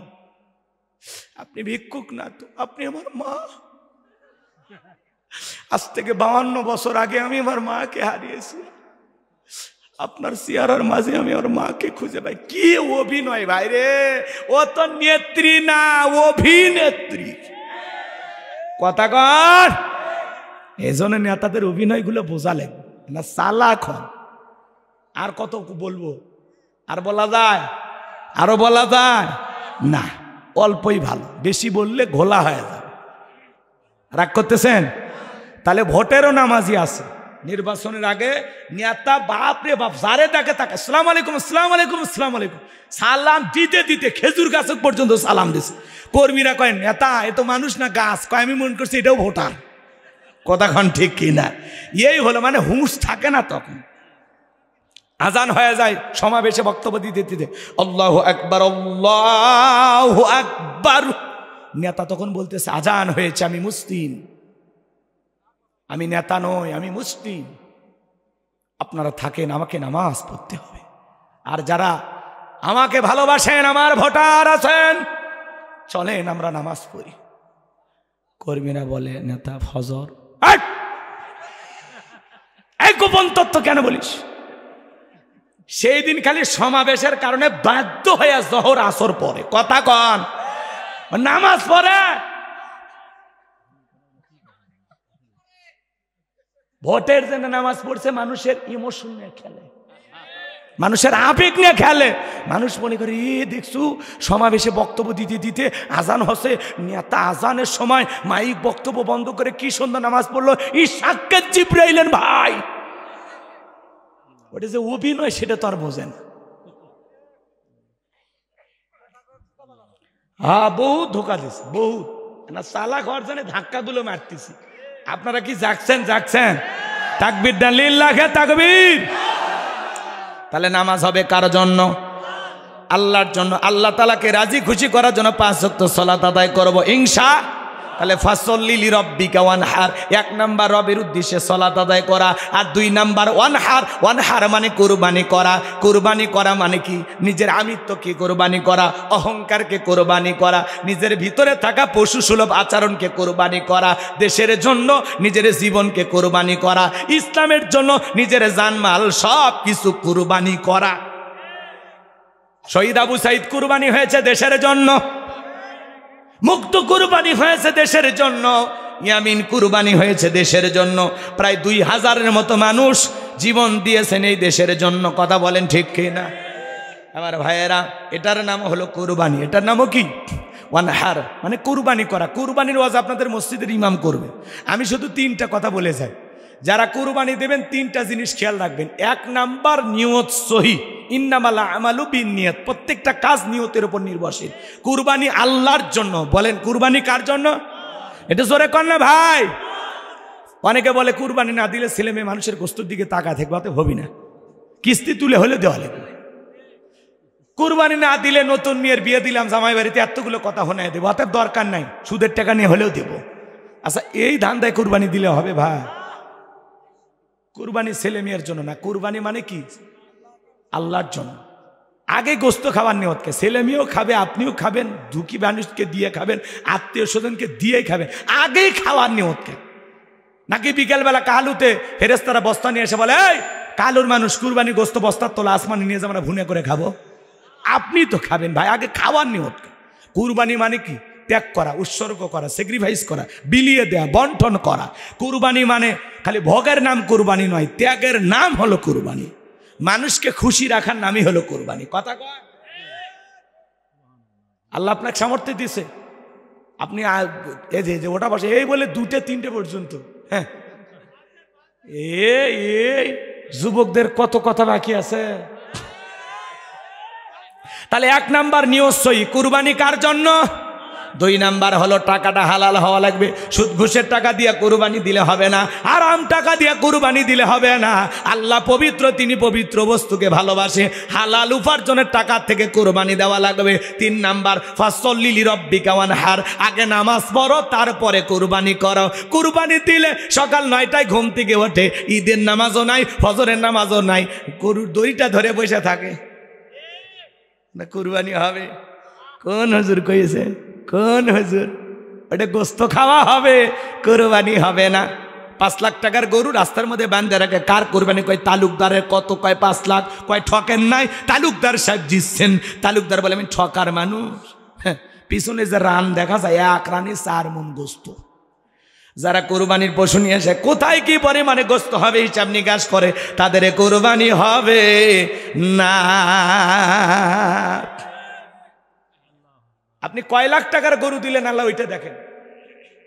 আপনি ভিক্ষুক না তো, আপনি আমার মা। আজ থেকে 52 বছর আগে আমি আমার মাকে হারিয়েছি, আপনার চেহারার মাঝে আমি আমার মাকে খুঁজে পাই। কি অভিনয় ভাই রে, ও তো নেত্রী না, অভিনেত্রী। কথা কর। এই জন্য নেতাদের অভিনয়গুলো বোঝা লাগবে না, চালাক হন। আর কত বলবো, আর বলা যায়? আরো বলা যায় না, অল্পই ভালো, বেশি বললে ঘোলা হয়ে যায়। রাগ করতেছেন? তাহলে ভোটেরও নামাজি আছে। নির্বাচনের আগে নেতা বাপ রে বাপ যারে তাকে তাকে আসসালামু আলাইকুম, আসসালামু আলাইকুম, আসসালামু আলাইকুম সালাম দিতে দিতে খেজুর গাছ পর্যন্ত সালাম দিছে। কর্মীরা কয় নেতা এ তো মানুষ না গাছ, কয় আমি মনে করছি এটাও ভোটার। কথাক্ষণ ঠিক কিনা? এই হলো মানে হুঁশ থাকে না। তখন আজান হয়ে যায়, সমাবেশে বক্তব্য দিতে দিতে আল্লাহু আকবার, আল্লাহু আকবার। নেতা তখন বলতেছে আজান হয়েছে, আমি মুসলিম, আমি নেতা নই, আমি মুসলিম, আপনারা থাকেন, আমাকে নামাজ পড়তে হবে। আর যারা আমাকে ভালোবাসেন, আমার ভোটার আছেন, চলেন আমরা নামাজ পড়ি। কর্মীরা বলে নেতা ফজর। এই গোপন তত্ত্ব কেন বলিস? সেই দিন খালি সমাবেশের কারণে বাধ্য হয়ে জোহর আসর পরে, কথা কন, নামাজ পড়ে। ভোটের জন্য নামাজ পড়ছে, মানুষের ইমোশন নিয়ে খেলে, মানুষের আবেগ নিয়ে খেলে। মানুষ মনে করে দেখছু সমাবেশে বক্তব্য দিতে দিতে আজান হসে, নেতা আজানের সময় মাইক বক্তব্য বন্ধ করে কি সুন্দর নামাজ পড়লো, সাক্ষাৎ জিবরাইলেন ভাই। ওটা যে অভিনয় সেটা তো আর বোঝেন। হ্যাঁ, বহুত ধোকা দিছে, বহুত না, চালা ঘর জানে ধাক্কাগুলো মারতেছি। আপনারা কি জাগছেন? জাগছেন? তাকবীর দেন, লিল্লাহে তাকবীর। তাহলে নামাজ হবে কার জন্য? আল্লাহর জন্য। আল্লাহ তাআলাকে রাজি খুশি করার জন্য 5 ওয়াক্ত সালাত আদায় করব ইনশাআল্লাহ। তাহলে ফাসল্লি লিরাব্বিকা ওয়ানহার, 1 নাম্বার রবের উদ্দেশ্যে সালাত আদায় করা, আর 2 নাম্বার ওয়ানহার। ওয়ানহার মানে কুরবানি করা। কুরবানি করা মানে কি? নিজের আমিত্বকে কুরবানি করা, অহংকারকে কুরবানি করা, নিজের ভিতরে থাকা পশু সুলভ আচরণকে কুরবানি করা, দেশের জন্য নিজের জীবনকে কুরবানি করা, ইসলামের জন্য নিজের জানমাল সব কিছু কুরবানি করা। শহীদ আবু সাইদ কুরবানি হয়েছে দেশের জন্য, মুক্ত কুরবানি হয়েছে দেশের জন্য, ইয়ামিন কুরবানি হয়েছে দেশের জন্য। প্রায় 2000-এর মতো মানুষ জীবন দিয়েছেন এই দেশের জন্য। কথা বলেন ঠিক কিনা আমার ভাইয়েরা? এটার নাম হলো কুরবানি। এটার নামও কি? ওয়ানহার মানে কুরবানি করা। কুরবানির ওয়াজ আপনাদের মসজিদের ইমাম করবে। আমি শুধু 3টা কথা বলে যাই। যারা কুরবানি দেবেন 3টা জিনিস খেয়াল রাখবেন। 1 নাম্বার নিয়ত সহি, ইন্নামাল আমালু বিন্নিয়াত। প্রত্যেকটা কাজ নিয়তের উপর নির্ভরশীল। কুরবানি আল্লাহর জন্য। বলেন কুরবানি কার জন্য? এটা জোরে কর না ভাই। অনেকে বলে কুরবানি না দিলে ছেলে মেয়ে মানুষের গোস্তের দিকে তাকায় থাকবে, হবি না, কিস্তি তুলে হলে দেওয়া লাগবে। কুরবানি না দিলে নতুন মেয়ের বিয়ে দিলাম জামাই বাড়িতে এতগুলো কথা শোনায় দেবো, অতএব দরকার নাই, সুদের টাকা নিয়ে হলেও দেবো। আচ্ছা এই ধান্দায় কুরবানি দিলে হবে ভাই? কুরবানি ছেলে মেয়ের জন্য না, কুরবানি মানে কি আল্লাহর জন্য। আগে গোস্ত খাবার নিয়তকে, ছেলে মেয়েও খাবে, আপনিও খাবেন, দুঃখী মানুষকে দিয়ে খাবেন, আত্মীয় স্বজনকে দিয়েই খাবেন, আগেই খাওয়ার নিয়তকে। নাকি বিকেলবেলা কালুতে ফেরেশতারা বস্তা নিয়ে এসে বলে এই কালুর মানুষ কুরবানি গোস্ত বস্তার তোলা আসমানে নিয়ে যে আমরা ভুনে করে খাবো। আপনি তো খাবেন ভাই, আগে খাওয়ার নিয়তকে। কুরবানি মানে কি ত্যাগ করা, উৎসর্গ করা, স্যাক্রিফাইস করা, বিলিয়ে দেয়া, বন্টন করা। কুরবানি মানে খালি ভোগের নাম কুরবানি নয়, ত্যাগের নাম হলো কুরবানি। মানুষকে খুশি রাখার নামই হলো কুরবানি। কথা কয় আল্লাহ আপনাকে সামর্থ্য দিছে, আপনি এই যে ওটা বসে এই বলে 2টে 3টে পর্যন্ত। হ্যাঁ এই যুবকদের কত কথা বাকি আছে। তাহলে 1 নাম্বার নিয়ত কুরবানি কার জন্য, 2 নাম্বার হলো টাকাটা হালাল হওয়া লাগবে। সুদ ঘুষের টাকা দিয়ে কুরবানি দিলে হবে না, আরাম টাকা দিয়ে কুরবানি দিলে হবে না। আল্লাহ পবিত্র, তিনি পবিত্র বস্তুকে ভালোবাসে। হালাল উপার্জনের টাকা থেকে কুরবানি দেওয়া লাগবে। 3 নাম্বার ফাসল্লি লিরাব্বিকা ওয়ানহার, আগে নামাজ পড়ো তারপরে কুরবানি করো। কুরবানি দিলে সকাল 9টায় ঘুম থেকে ওঠে, ঈদের নামাজও নাই, ফজরের নামাজও নাই, গরুর দড়িটা ধরে বসে থাকে না, কুরবানি হবে? কোন হুজুর কইছে? কোন হুজুর? ওটা গোস্ত খাওয়া হবে, কুরবানি হবে না। 5 লাখ টাকার গরু রাস্তার মধ্যে বাঁধে রাখে, কার কুরবানি? কয় তালুকদারের। কত? কয় 5 লাখ। কয় ঠকেন নাই, তালুকদার সাহেব জিতছেন। তালুকদার বলে আমি ঠকার মানুষ? হ্যাঁ, পিছনে যে রান দেখা যায় 1 রানে 4 মণ গোস্ত। যারা কুরবানির পশু নিয়ে আসে কোথায় কি পরিমাণে গোস্ত হবে হিসাব নিকাশ করে, তাদের কুরবানি হবে না। আপনি কয় লাখ টাকার গরু দিলেন আল্লাহ ওইটা দেখেন।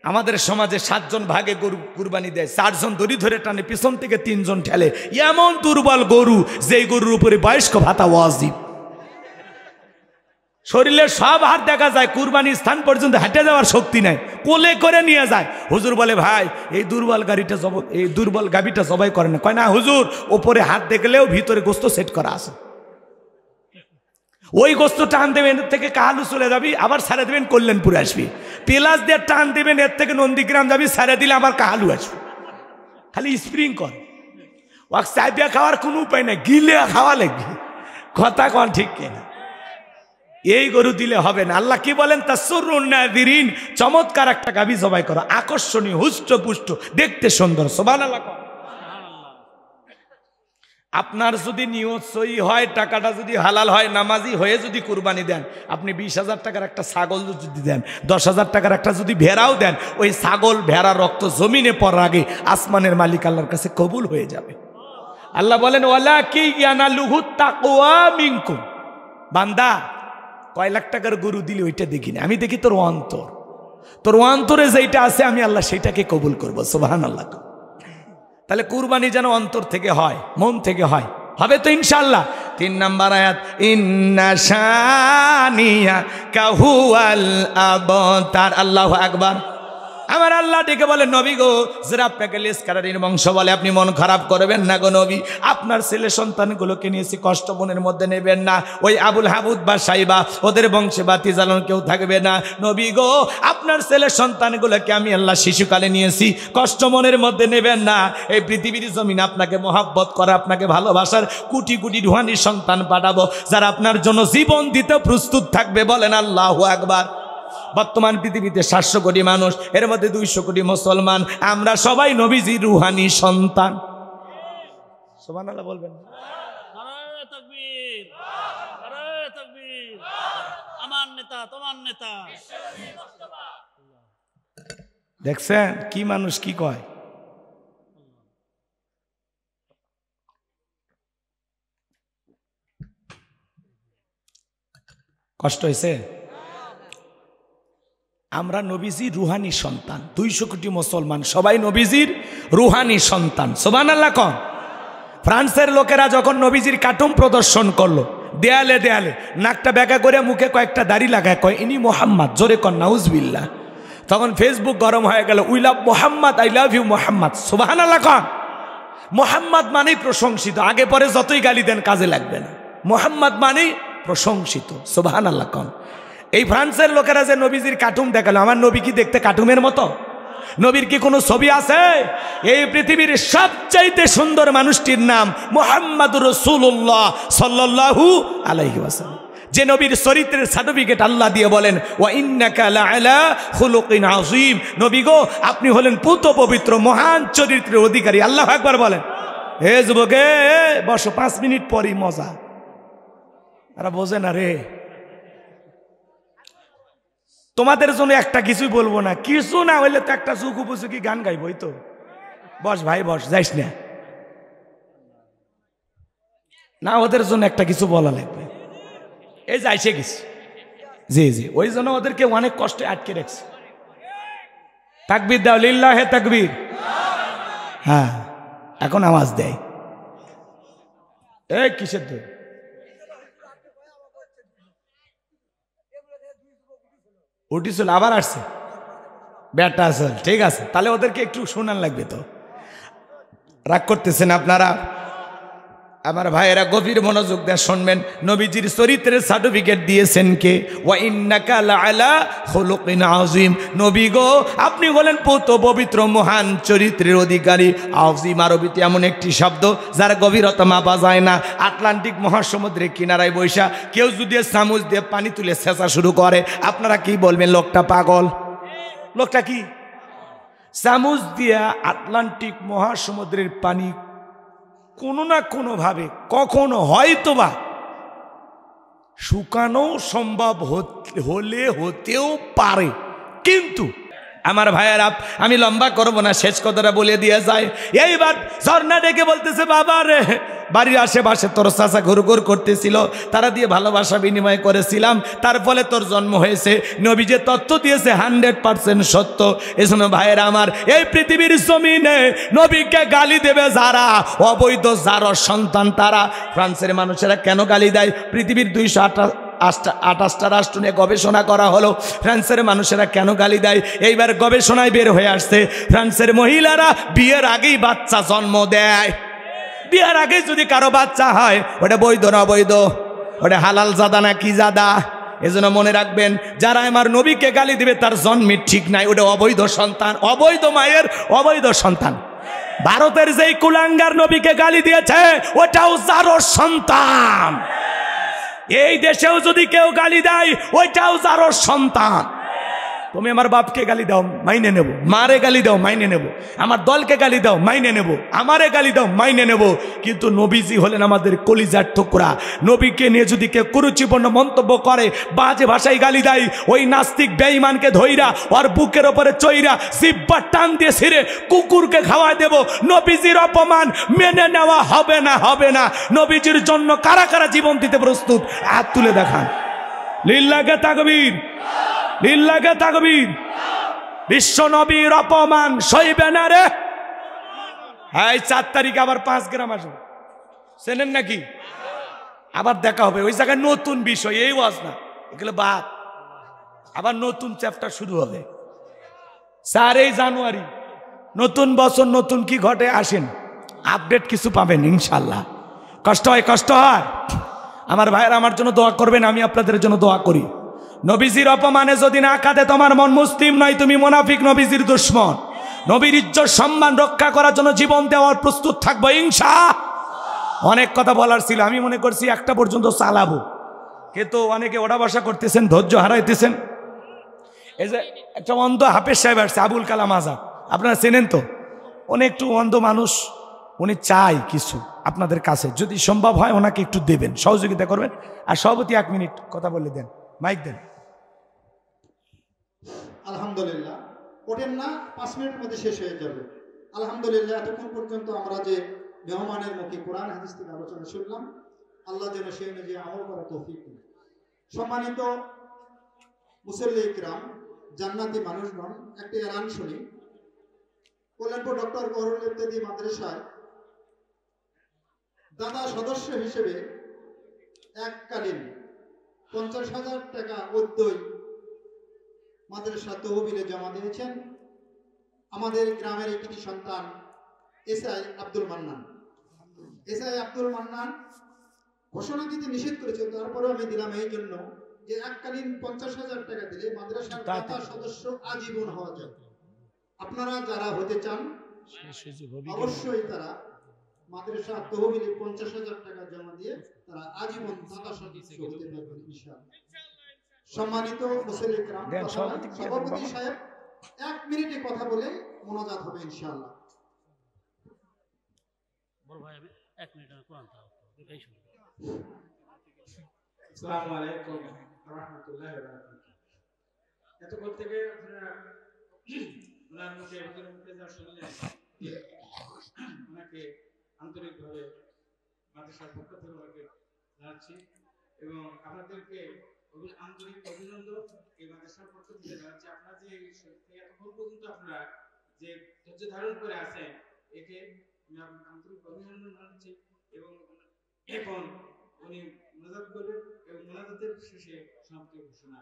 আমাদের সমাজে 7 জন ভাগে গরু কুরবানি দেয়, 4 জন দড়ি ধরে টানে, পিছন থেকে 3 জন ঠেলে। এমন দুর্বল গরু যেই গরুর উপরে বয়স্ক ভাতা ওয়াজিব। শরীরের সব হাত দেখা যায়, কুরবানির স্থান পর্যন্ত হেঁটে যাওয়ার শক্তি নাই, কোলে করে নিয়ে যায়। হুজুর বলে ভাই এই দুর্বল গাভীটা জবাই করে না। কয় না হুজুর, ওপরে হাত দেখলেও ভিতরে গোস্ত সেট করা আছে। ওই গোস্ত টান দেবেন, এর থেকে কাহালু চলে যাবি, আবার সারে দেবেন কল্যাণপুরে আসবি। পেলাস দিয়ে টান দেবেন, এর থেকে নন্দীগ্রাম যাবি, সারে দিলে আবার কাহালু আসবি। খালি স্প্রিং কর, ওয়াক চাইপিয়া খাওয়ার কোনো উপায় নাই, গিলে খাওয়া লাগবে। কথা কন ঠিক কিনা? এই গরু দিলে হবে না। আল্লাহ কি বলেন? তাসরুন নাযিরিন, চমৎকার একটা গাভী জবাই করো, আকর্ষণীয়, হুষ্টপুষ্ট, দেখতে সুন্দর। সুবহানাল্লাহ। আপনার যদি নিয়ত সহি হয়, টাকাটা যদি হালাল হয়, নামাজি হয়ে যদি কুরবানি দেন, আপনি 20,000 টাকার একটা ছাগল যদি দেন, 10,000 টাকার একটা যদি ভেড়াও দেন, ওই ছাগল ভেড়ার রক্ত জমিনে পড়ার আগে আসমানের মালিক আল্লাহর কাছে কবুল হয়ে যাবে। আল্লাহ বলেন ওয়ালাকি ইয়ানালুহু তাকওয়া মিনকুম। বান্দা কয় লাখ টাকার গরু দিলি ওইটা দেখি না, আমি দেখি তোর অন্তর। তোর অন্তরে যেটা আছে আমি আল্লাহ সেইটাকে কবুল করবো। সুবহানাল্লাহ। তাহলে কুরবানি যেন অন্তর থেকে হয়, মন থেকে হয়, হবে তো ইনশাআল্লাহ। 3 নাম্বার আয়াত, ইন্না শানিয়াকা হুয়াল আবতার। আল্লাহু আকবার। আমার আল্লাহ ডেকে বলে নবী গো, যারা আপনাকে লেসকারারির বংশ বলে আপনি মন খারাপ করবেন না গো নবী। আপনার ছেলে সন্তানগুলোকে নিয়েছি, কষ্ট মনের মধ্যে নেবেন না। ওই আবুল হাবুদ বা সাইবা ওদের বংশে বাতি জ্বালানো কেউ থাকবে না। নবী গো, আপনার ছেলে সন্তানগুলোকে আমি আল্লাহ শিশুকালে নিয়েছি, কষ্ট মনের মধ্যে নেবেন না। এই পৃথিবীর জমিন আপনাকে মহাব্বত করে, আপনাকে ভালোবাসার কোটি কোটি রুহানি সন্তান পাঠাবো, যারা আপনার জন্য জীবন দিতে প্রস্তুত থাকবে। বলেন আল্লাহু আকবার। বর্তমান পৃথিবীতে 700 কোটি মানুষ, এর মধ্যে 200 কোটি মুসলমান, আমরা সবাই নবীজির রুহানি সন্তান। সুবহানাল্লাহ বলবেন। নারে তাকবীর, নারে তাকবীর। আমার নেতা, তোমার নেতা। দেখছেন কি মানুষ কি কয়? কষ্ট হয়েছে? আমরা নবীজির রুহানি সন্তান, 200 কোটি মুসলমান সবাই নবীজির রুহানি সন্তান। সুবহানাল্লাহ কোন। ফ্রান্সের লোকেরা যখন নবীজির কার্টুন প্রদর্শন করলো, দেয়ালে দেয়ালে নাকটা বেঁকা করে মুখে কয়েকটা দাড়ি লাগায়, কয় ইনি মোহাম্মদ, জোরে কর নাউজুবিল্লাহ। তখন ফেসবুক গরম হয়ে গেল, we love Muhammad, I love you Muhammad. সুবহানাল্লাহ কোন। মোহাম্মদ মানেই প্রশংসিত, আগে পরে যতই গালি দেন কাজে লাগবে না। মোহাম্মদ মানেই প্রশংসিত। সুবহানাল্লাহ কোন। এই ফ্রান্সের লোকেরা যে নবীজির কার্টুন দেখালো, আমার নবী কি দেখতে কার্টুনের মতো? নবীর কি কোনো ছবি আছে? এই পৃথিবীর সবচাইতে সুন্দর মানুষটির নাম মুহাম্মাদুর রাসূলুল্লাহ সাল্লাল্লাহু আলাইহি ওয়াসাল্লাম, যে নবীর চরিত্রের সার্টিফিকেট আল্লাহ দিয়ে বলেন ওয়া ইন্নাকা লাআলা খুলুকিন আযীম। নবী গো, আপনি হলেন পুত পবিত্র মহান চরিত্রের অধিকারী। আল্লাহু আকবার বলেন। হে যুবকে বসো, 5 মিনিট পরই মজা। আরে বোঝে না রে, তোমাদের জন্য একটা কিছুই বলবো না, কিছু না হইলে তো একটা চুকু পুচুকি গান গাইবই তো। বস ভাই বস, যাইস না, না ওদের জন্য একটা কিছু বলা লাগবে। এই যে আইসে গেছি, জি জি, ওই জন্য ওদেরকে অনেক কষ্টে আটকে রাখছে। তাকবীর দাও, লিল্লাহে তাকবীর। হ্যাঁ, এখন আওয়াজ দেয়। এই কিসের দই উঠিছিল, আবার আসছে ব্যাটা আসল। ঠিক আছে, তাহলে ওদেরকে একটু শোনান লাগবে তো। রাগ করতেছেন আপনারা? আমার ভাইয়েরা গভীর মনোযোগ দিয়ে শুনবেন। নবীজির চরিত্রের সার্টিফিকেট দিয়েছেন কে? ওয়া ইন্নাকা লাআলা খুলুকিন আযীম। নবী গো, আপনি হলেন পুত পবিত্র মহান চরিত্রের অধিকারী। আযীম আরবিতে এমন একটি শব্দ যার গভীরতা মাপা যায় না। আটলান্টিক মহাসমুদ্রের কিনারায় বৈশা কেউ যদি চামচ দিয়ে পানি তুলে ছেঁচা শুরু করে, আপনারা কি বলবেন? লোকটা পাগল। লোকটা কি? চামচ দিয়া আটলান্টিক মহাসমুদ্রের পানি কোনো না কোনোভাবে কখনো হয়তোবা শুকানো সম্ভব হলে হতেও পারে। কিন্তু আমার ভাইয়েরা, আমি লম্বা করবো না, শেষ কথাটা বলে দিয়ে যায়। এইবার ঝর্ণা ডেকে বলতেছে, বাবা রে, বাড়ির আশেপাশে তোর চাচা ঘুরঘুর করতেছিল, তারা দিয়ে ভালোবাসা বিনিময় করেছিলাম, তার ফলে তোর জন্ম হয়েছে। নবী যে তথ্য দিয়েছে 100% সত্য। এজন্য ভাইয়েরা আমার, এই পৃথিবীর জমিনে নবীকে গালি দেবে যারা, অবৈধ যারা সন্তান তারা। ফ্রান্সের মানুষেরা কেন গালি দেয়? পৃথিবীর 228টা রাষ্ট্র নিয়ে গবেষণা করা হলো, ফ্রান্সের মানুষেরা কেন গালি দেয়। এইবার গবেষণায় বের হয়ে আসছে, ফ্রান্সের মহিলারা বিয়ের আগেই বাচ্চা জন্ম দেয়। বিয়ের আগে যদি কারো বাচ্চা হয়, ওটা বৈধ না অবৈধ? ওটা হালাল জাদা না কি জাদা? এজন্য মনে রাখবেন, যারা আমার নবীকে গালি দিবে তার জন্মের ঠিক নাই, ওটা অবৈধ সন্তান, অবৈধ মায়ের অবৈধ সন্তান। ভারতের যেই কুলাঙ্গার নবীকে গালি দিয়েছে, ওটাও জারোর সন্তান। এই দেশেও যদি কেউ গালি দেয়, ওইটাও জারোর সন্তান। তুমি আমার বাপকে গালি দাও, মাইনে নেব। মারে গালি দাও, মাইনে নেব। আমার দলকে গালি দাও, মাইনে নেব। আমারে গালি দাও, মাইনে নেব। কিন্তু নবীজি হলেন আমাদের কলিজার টুকরা। নবীকে নিয়ে যদি কেউ কুরুচিপূর্ণ মন্তব্য করে, বাজে ভাষায় গালি দেয়, ওই নাস্তিক বেঈমানকে ধইরা ওর বুকের ওপরে চইরা জিহ্বা টান দিয়ে ছিঁড়ে কুকুরকে খাওয়ায় দেব। নবীজির অপমান মেনে নেওয়া হবে না, হবে না। নবীজির জন্য কারা কারা জীবন দিতে প্রস্তুত? হাত তুলে দেখান। লিল্লাহে তাকবীর, লিল্লাহে তাকবীর। বিশ্ব নবীর অপমান সইবে না রে। এই 4 তারিখ আবার 5 গ্রাম আসবে, চেনেন নাকি? আবার দেখা হবে ওই জায়গায়, নতুন বিষয়। এই ওয়াজ না, এগুলো বাদ। আবার নতুন চ্যাপ্টার শুরু হবে 4 জানুয়ারি। নতুন বছর, নতুন কি ঘটে আসেন, আপডেট কিছু পাবেন ইনশাল্লাহ। কষ্ট হয়, কষ্ট হয়। আমার ভাইয়েরা আমার জন্য দোয়া করবেন, আমি আপনাদের জন্য দোয়া করি। নবীজির অপমানে যদি না কাঁদে তোমার মন, মুসলিম নয়, তুমি মুনাফিক, নবীজির দুশমন। নবীর ইজ্জত সম্মান রক্ষা করার জন্য জীবন দেওয়ার প্রস্তুত থাকবো ইনশাআল্লাহ। অনেক কথা বলার ছিল, আমি মনে করছি একটা পর্যন্ত চালাবো, কিন্তু অনেকে ওঠা বসা করতেছেন, ধৈর্য হারাইতেছেন। এই যে একটা অন্ধ হাফেজ সাহেব আসছে, আবুল কালাম আজাদ, আপনারা চেনেন তো? উনি একটু অন্ধ মানুষ, উনি চাই কিছু আপনাদের কাছে, যদি সম্ভব হয় ওনাকে একটু দেবেন, সহযোগিতা করবেন। আর সভাপতি 1 মিনিট কথা বলে দেন, মাইক দেন। আলহামদুলিল্লাহ, ওঠেন না, 5 মিনিটের মধ্যে শেষ হয়ে যাবে। আলহামদুলিল্লাহ, এতক্ষণ পর্যন্ত আমরা যে মেহমানের মুখে কোরআন হাদিস থেকে আলোচনা শুনলাম, আল্লাহ যেন সেই অনুযায়ী আমল করা তৌফিক দেন। সম্মানিত মুসল্লি ইকরাম, জান্নাতি মানুষগণ, একটি এলান শুনি। কল্যাণপুর ডক্টর গহরুল ইবতেদায়ী মাদ্রাসায় দাদা সদস্য হিসেবে এককালীন 50,000 টাকা উদ্যোগ মাদ্রাসা তহবিলে জমা দিয়েছেন আমাদের গ্রামের একটি সন্তান এসআই আব্দুল মান্নান। এসআই আব্দুল মান্নান ঘোষণা দিতে নিষেধ করেছে, তারপরেও আমি দিলাম এই জন্য যে এককালীন 50,000 টাকা দিলে মাদ্রাসার দাতা সদস্য আজীবন হওয়া যায়। আপনারা যারা হতে চান অবশ্যই তারা মাদ্রাসা তহবিলে 50,000 টাকা জমা দিয়ে তারা আজীবন দাতা সদস্য হতে পারবেন ইনশাআল্লাহ। সম্মানিত মুসল্লি کرام, সভাপতি সাহেব 1 মিনিটে কথা বলে মোনাজাত হবে ইনশাআল্লাহ। বড় ভাই আমি 1 মিনিট কোরআন তেলাওয়াত করব। এই শুনুন। আসসালামু আলাইকুম ওয়া রাহমাতুল্লাহি ওয়া বারাকাতুহু। এতক্ষণ থেকে আপনারা ওনার মুখে যা শুনলেন, ওনাকে আন্তরিকভাবে মাদ্রাসার পক্ষ থেকে ওনাকে জানাচ্ছি এবং আপনাদেরকে আন্তরিক অভিনন্দন এই মাদ্রাসার পক্ষ থেকে জানাচ্ছি। আপনারা যে এতক্ষণ পর্যন্ত আপনারা যে ধৈর্য ধারণ করে আছেন, একে আমি আপনাকে আন্তরিক অভিনন্দন জানাচ্ছি এবং এখন উনি মোনাজাত করবেন এবং মোনাজাতের শেষে সমাপ্তি ঘোষণা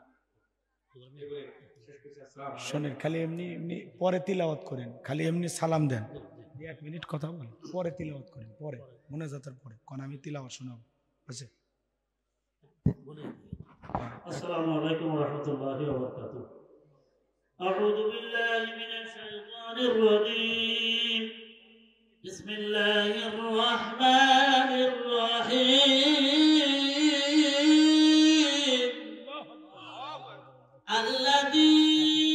শোনেন, খালি এমনি এমনি পরে তিলাওয়াত করেন, খালি এমনি সালাম দেন, 1 মিনিট কথা বলেন, পরে তিলাওয়াত করেন, পরে মোনাজাতের পরে, কারণ আমি তিলাওয়াত শোনাবো। বুঝছে? আসসালামু আলাইকুম ওয়া রাহমাতুল্লাহি ওয়া বারাকাতুহু। আউযু বিল্লাহি মিনাশ শাইতানির রাজীম। বিসমিল্লাহির রাহমানির রাহিম। আল্লাযীনা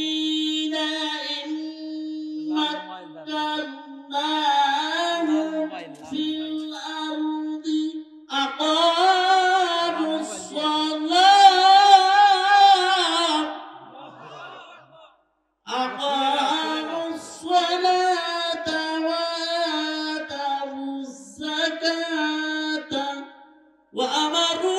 ইন মাক্কান্নাহুম ফিল আরদি আকামুস সালাত আকামুস সালাতা ওয়া আতাউজ যাকাতা ওয়া আমারু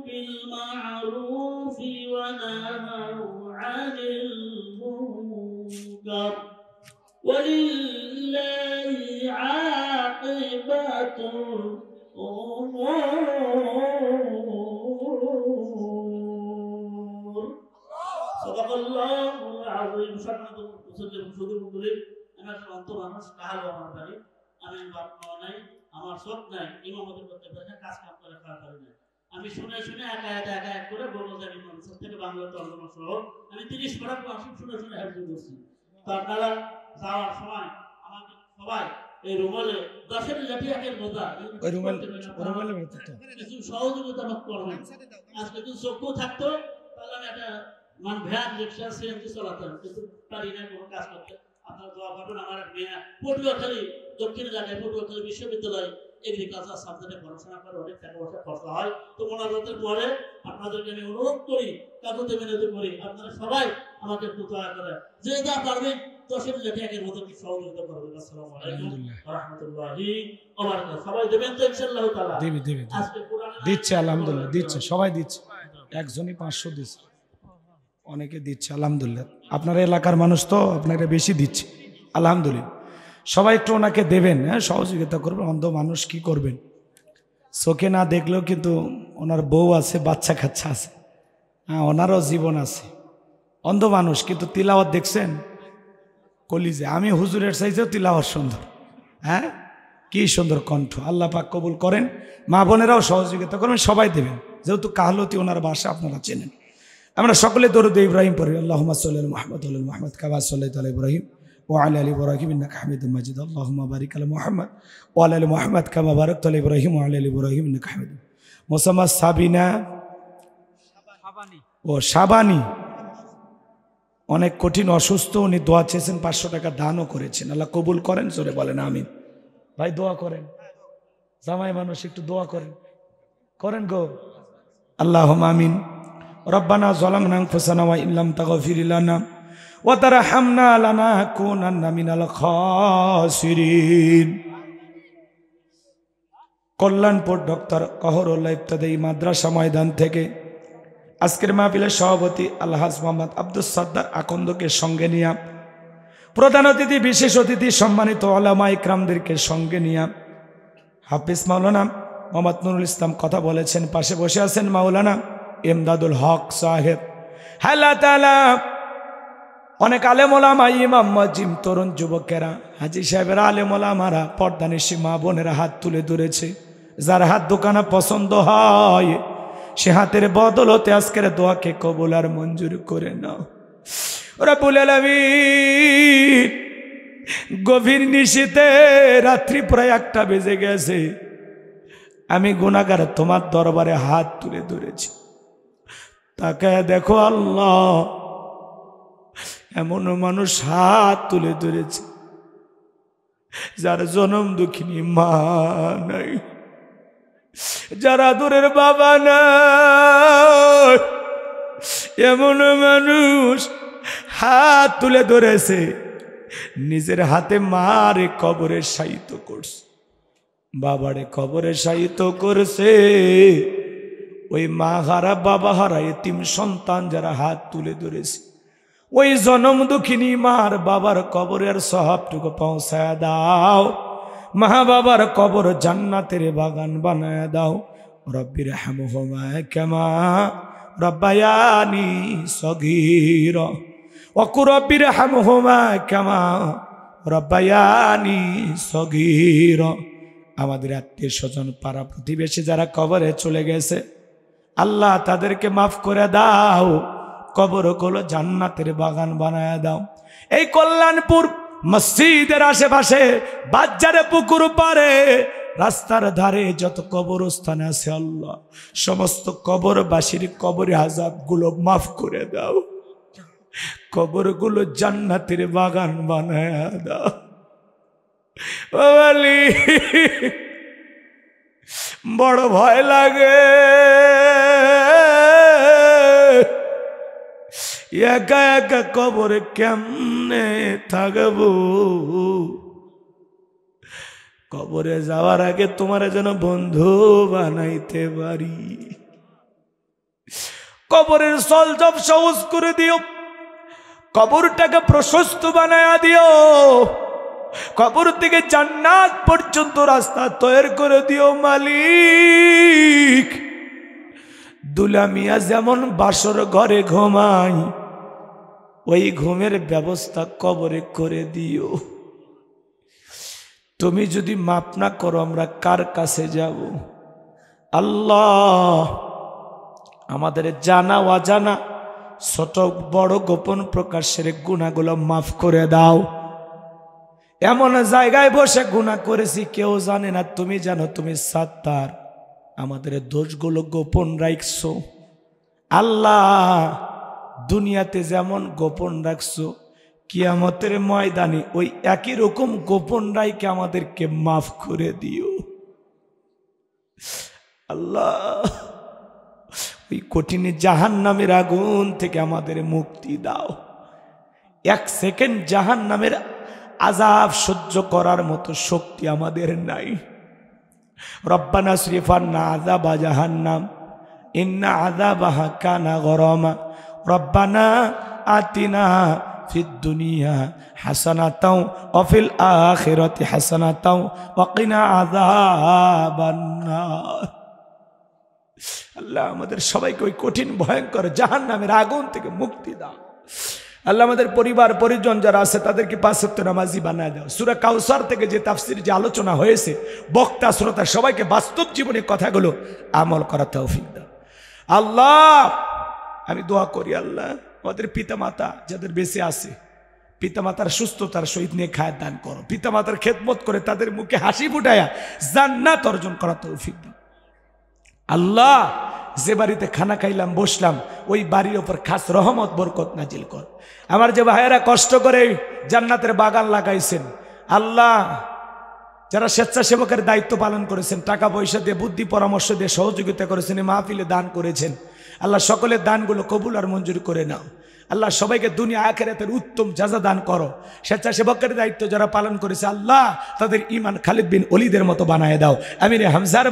بالمعروف ونهوا عن المنكر ولله عاقبة الأمور صدق الله العظيم সম্মানিত মুসল্লি সুদী মণ্ডলী আমার অন্ত মানুষ কাহালো আমার বাড়ি আমি বাপ মা নাই আমার সব নাই ইমামতি করতে পারি না কাজ কাম করে খাওয়া পারি না আমি শুনে শুনে একা এক করে বড় জানি মানুষ থেকে বাংলা তর্জমা সহ আমি 30 বছর মাসিক শুনে শুনে হাফিজ করছি তো আপনারা যাওয়ার সময় আমাকে সবাই এই রুমালে 10 লাঠি একের বোঝা ওই রুমালে বেরোতে তো কিছু সহযোগিতা আমাকে করবেন আজকে যদি চক্ষু থাকতো তাহলে আমি একটা ভ্যান রিক্সা সিএনজি চালাতাম কিন্তু পারি না কোনো কাজ করতে আপনারা দোয়া করবেন আমার এক মেয়ে পটুয়াখালী দক্ষিণ এলাকায় পটুয়াখালী বিশ্ববিদ্যালয় এগ্রিকালচার সাবজেক্টে পড়াশোনা করে অনেক টাকা পয়সা খরচ হয় তো মোনাজাতের পরে আপনাদেরকে আমি অনুরোধ করি কাকুতে মিনতি করি আপনারা সবাই আমাকে একটু দয়া করে যে যা পারবেন 10 লাখ টাকার মতো কি সহযোগিতা করবেন। আসসালামু আলাইকুম ওয়া রাহমাতুল্লাহি ওয়া বারাকাতুহু। সবাই দেবেন তো ইনশাআল্লাহ তাআলা? দেবে আজকে কোরআন দিচ্ছে, আলহামদুলিল্লাহ দিচ্ছে, সবাই দিচ্ছে, একজনই 500 দিচ্ছে, অনেকে দিচ্ছে আলহামদুলিল্লাহ। আপনার এলাকার মানুষ তো আপনাকে বেশি দিচ্ছে আলহামদুলিল্লাহ। সবাই একটু ওনাকে দেবেন, হ্যাঁ সহযোগিতা করবেন। অন্ধ মানুষ কি করবেন, চোখে না দেখলেও কিন্তু ওনার বউ আছে, বাচ্চা কাচ্চা আছে, হ্যাঁ ওনারও জীবন আছে। অন্ধ মানুষ কিন্তু তিলাওয়াত দেখছেন কলিজে। আমি হুজুরের চাইতেও তিলাওয়াত সুন্দর, হ্যাঁ কি সুন্দর কণ্ঠ। আল্লাহ পাক কবুল করেন। মা বোনেরাও সহযোগিতা করবেন, সবাই দেবেন, যেহেতু কাহলতি ওনার ভাষা আপনারা চেনেন। আমরা সকলে দরুদ ইব্রাহিম পড়ি। আল্লাহুম্মা সাল্লি আলা মুহাম্মদ ওয়া আলা মুহাম্মদ কামা সাল্লাইতা আলা ইব্রাহিম وعلى آل إبراهيم إنك حميد مجيد اللهم بارك على محمد وعلى آل محمد كما باركت على إبراهيم وعلى آل إبراهيم إنك حميد مجيد। মোসাম্মদ সাবিনা ও শাবানি অনেক কঠিন অসুস্থ, উনি দোয়া চেয়েছেন, 500 টাকা দানও করেছেন। আল্লাহ কবুল করেন, জোরে বলেন আমিন। ভাই দোয়া করেন, জামাই মানুষ একটু দোয়া করেন গো। আল্লাহুম্মা আমিন। রব্বানা যালামনা আনফুসানা ওয়া ইল্লাম তাগফির লানা ওয়া তারহামনা লানাকুনান্না মিনাল খাসিরিন। কল্যাণপুর ডক্টর কহরুল্লাহ ইবতদায়ী মাদ্রাসা ময়দান থেকে আজকের মাহফিলের সভাপতি আলহাজ মোহাম্মদ আব্দুস সাদ্দার আকন্দকে সঙ্গে নিয়ে, প্রধান অতিথি বিশেষ অতিথি সম্মানিত ওলামা ইকরামদেরকে সঙ্গে নিয়ে হাফিজ মাওলানা মোহাম্মদ নুরুল ইসলাম কথা বলেছেন। পাশে বসে আছেন মাওলানা ইমদাদুল হক সাহেব। আল্লাহ তাআলা অনেক আলেম ওলামা, ইমাম মুয়াজ্জিম, তরুণ যুবকেরা, হাজী সাহেবেরা, আলেম ওলামারা, পর্দানিশী মা বোনেরা হাত তুলে ধরেছে। যার হাত দোকানা পছন্দ হয় সে হাতের বদলতে আজকের দোয়াকে কবুল আর মঞ্জুর করে নাও। রব্বুল আলামিন, গভীর নিশীতে রাত্রি প্রায় 1টা বেজে গেছে, আমি গুনাহগার তোমার দরবারে হাত তুলে ধরেছি। তাকায় দেখো আল্লাহ, এমন মানুষ হাত তুলে ধরেছে যার জনম দুঃখিনী মা নাই, যারা দূরের বাবা নাই, এমন মানুষ হাত তুলে ধরেছে নিজের হাতে মারে কবরে শায়িত করছে, বাবারে কবরে শায়িত করছে। ওই মা হারা বাবা হারা এতিম সন্তান যারা হাত তুলে ধরেছে, ওই জনম দুঃখিনী মার বাবার কবরের সওয়াবটুকু পৌঁছায় দাও। মা বাবার কবর জান্নাতের বাগান বানায় দাও। রব্বির হামহুমা কামা রব্বায়ানি সগীরা ওয়া রব্বির হামহুমা কামা রব্বায়ানি সগীরা। আমাদের আত্মীয় স্বজন, পাড়া প্রতিবেশী যারা কবরে চলে গেছে, আল্লাহ তাদেরকে মাফ করে দাও, কবরগুলো জান্নাতের বাগান বানায় দাও। এই কল্যাণপুর মসজিদের আশেপাশে, বাজারে, পুকুর পারে, রাস্তার ধারে যত কবরস্থান আছে আল্লাহ সমস্ত কবরবাসীর কবরে আযাবগুলো মাফ করে দাও, কবরগুলো জান্নাতের বাগান বানায় দাও। ও আলী, বড় ভয় লাগে, একা একা কবরে কেমনে থাকবো। কবরে যাওয়ার আগে তোমার যেন বন্ধু বানাইতে পারি। কবরের সলজব সহজ করে দিও, কবরটাকে প্রশস্ত বানায়া দিও, কবর থেকে জান্নাত পর্যন্ত রাস্তা তৈরি করে দিও মালিক। দুলা মিয়া যেমন বাসর ঘরে ঘুমাই, ওই ঘুমের ব্যবস্থা কবরে করে দিও। তুমি যদি মাপ না করো আমরা কার কাছে যাব? আল্লাহ, আমাদের জানা অজানা ছোট বড় গোপন প্রকাশের গুনাহগুলো মাফ করে দাও। এমন জায়গায় বসে গুনাহ করেছি কেউ জানে না, তুমি জানো, তুমি সাত্তার। আমাদের দোষগুলো গোপন রাখছো আল্লাহ, দুনিয়াতে যেমন গোপন রাখছো কিয়ামতের ময়দানে ওই একই রকম গোপন রাইকে আমাদেরকে মাফ করে দিও আল্লাহ। ওই কঠিন জাহান্নামের আগুন থেকে আমাদের মুক্তি দাও। 1 সেকেন্ড জাহান্নামের আযাব সহ্য করার মতো শক্তি আমাদের নাই। রব্বানা সরিফান্না আযাবা জাহান্নাম ইন্না আযাবাহা কানা গরামা রব্বানা আতিনা ফিদ দুনিয়া হাসানাতাও ওয়া ফিল আখিরাতি হাসানাতাও ওয়া কিনা আযাবান নার। আল্লাহ, আমাদের সবাইকে ওই কঠিন ভয়ঙ্কর জাহান্নামের আগুন থেকে মুক্তি দাও আল্লাহ। আমাদের পরিবার পরিজন যারা আছে তাদেরকে 5 ওয়াক্ত নামাজি বানায় দাও। সূরা কাউসার থেকে যে তাফসীর যে আলোচনা হয়েছে, বক্তা শ্রোতা সবাইকে বাস্তব জীবনে কথাগুলো আমল করার তৌফিক দাও আল্লাহ। আমি দোয়া করি আল্লাহ, আমাদের পিতামাতা যাদের বেঁচে আছে, পিতামাতার সুস্থতার সহিত নিয়ে খায় দান করো। পিতামাতার খেদমত করে তাদের মুখে হাসি ফুটায়া জান্নাত অর্জন করার তৌফিক দাও আল্লাহ। যে বাড়িতে খানা খাইলাম বসলাম, ওই বাড়ির ওপর খাস রহমত বরকত নাজিল কর। আমার যে ভাইয়েরা কষ্ট করে জান্নাতের বাগান লাগাইছেন আল্লাহ, যারা স্বেচ্ছাসেবকের দায়িত্ব পালন করেছেন, টাকা পয়সা দিয়ে, বুদ্ধি পরামর্শ দিয়ে সহযোগিতা করেছেন, এই মাহফিলে দান করেছেন আল্লাহ, সকলের দানগুলো কবুল আর মঞ্জুর করে নাও আল্লাহ। সবাইকে দুনিয়া আখিরাতের উত্তম জাযা দান করো। স্বেচ্ছাসেবকের দায়িত্ব যারা পালন করেছে আল্লাহ, তাদের ঈমান খালিদ বিন ওলীদের মতো বানায় দাও, আমিরে হামজার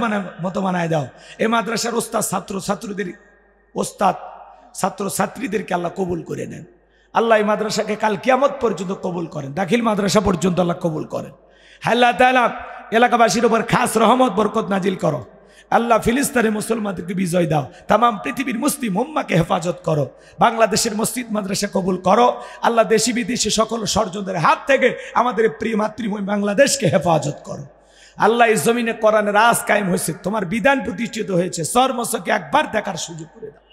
মতো বানায় দাও। এই মাদ্রাসার ওস্তাদ ছাত্র ছাত্রীদেরকে আল্লাহ কবুল করে নেন আল্লাহ। এই মাদ্রাসাকে কাল কিয়ামত পর্যন্ত কবুল করেন, দাখিল মাদ্রাসা পর্যন্ত আল্লাহ কবুল করেন। আল্লাহ তাআলা এলাকাবাসীর উপর খাস রহমত বরকত নাজিল করো আল্লাহ ফিলিস্তিনের মুসলমানদেরকে বিজয় দাও, তাম পৃথিবীর মুসলিম উম্মাকে হেফাজত করো, বাংলাদেশের মসজিদ মাদ্রাসা কবুল করো। আল্লাহ দেশি বিদেশি সকল ষড়যন্ত্রের হাত থেকে আমাদের প্রিয় মাতৃভূমি বাংলাদেশকে হেফাজত করো। আল্লাহ এই জমিনে কোরআনের রাজ কায়েম হয়েছে, তোমার বিধান প্রতিষ্ঠিত হয়েছে, সর্বস্বকে একবার দেখার সুযোগ করে দাও।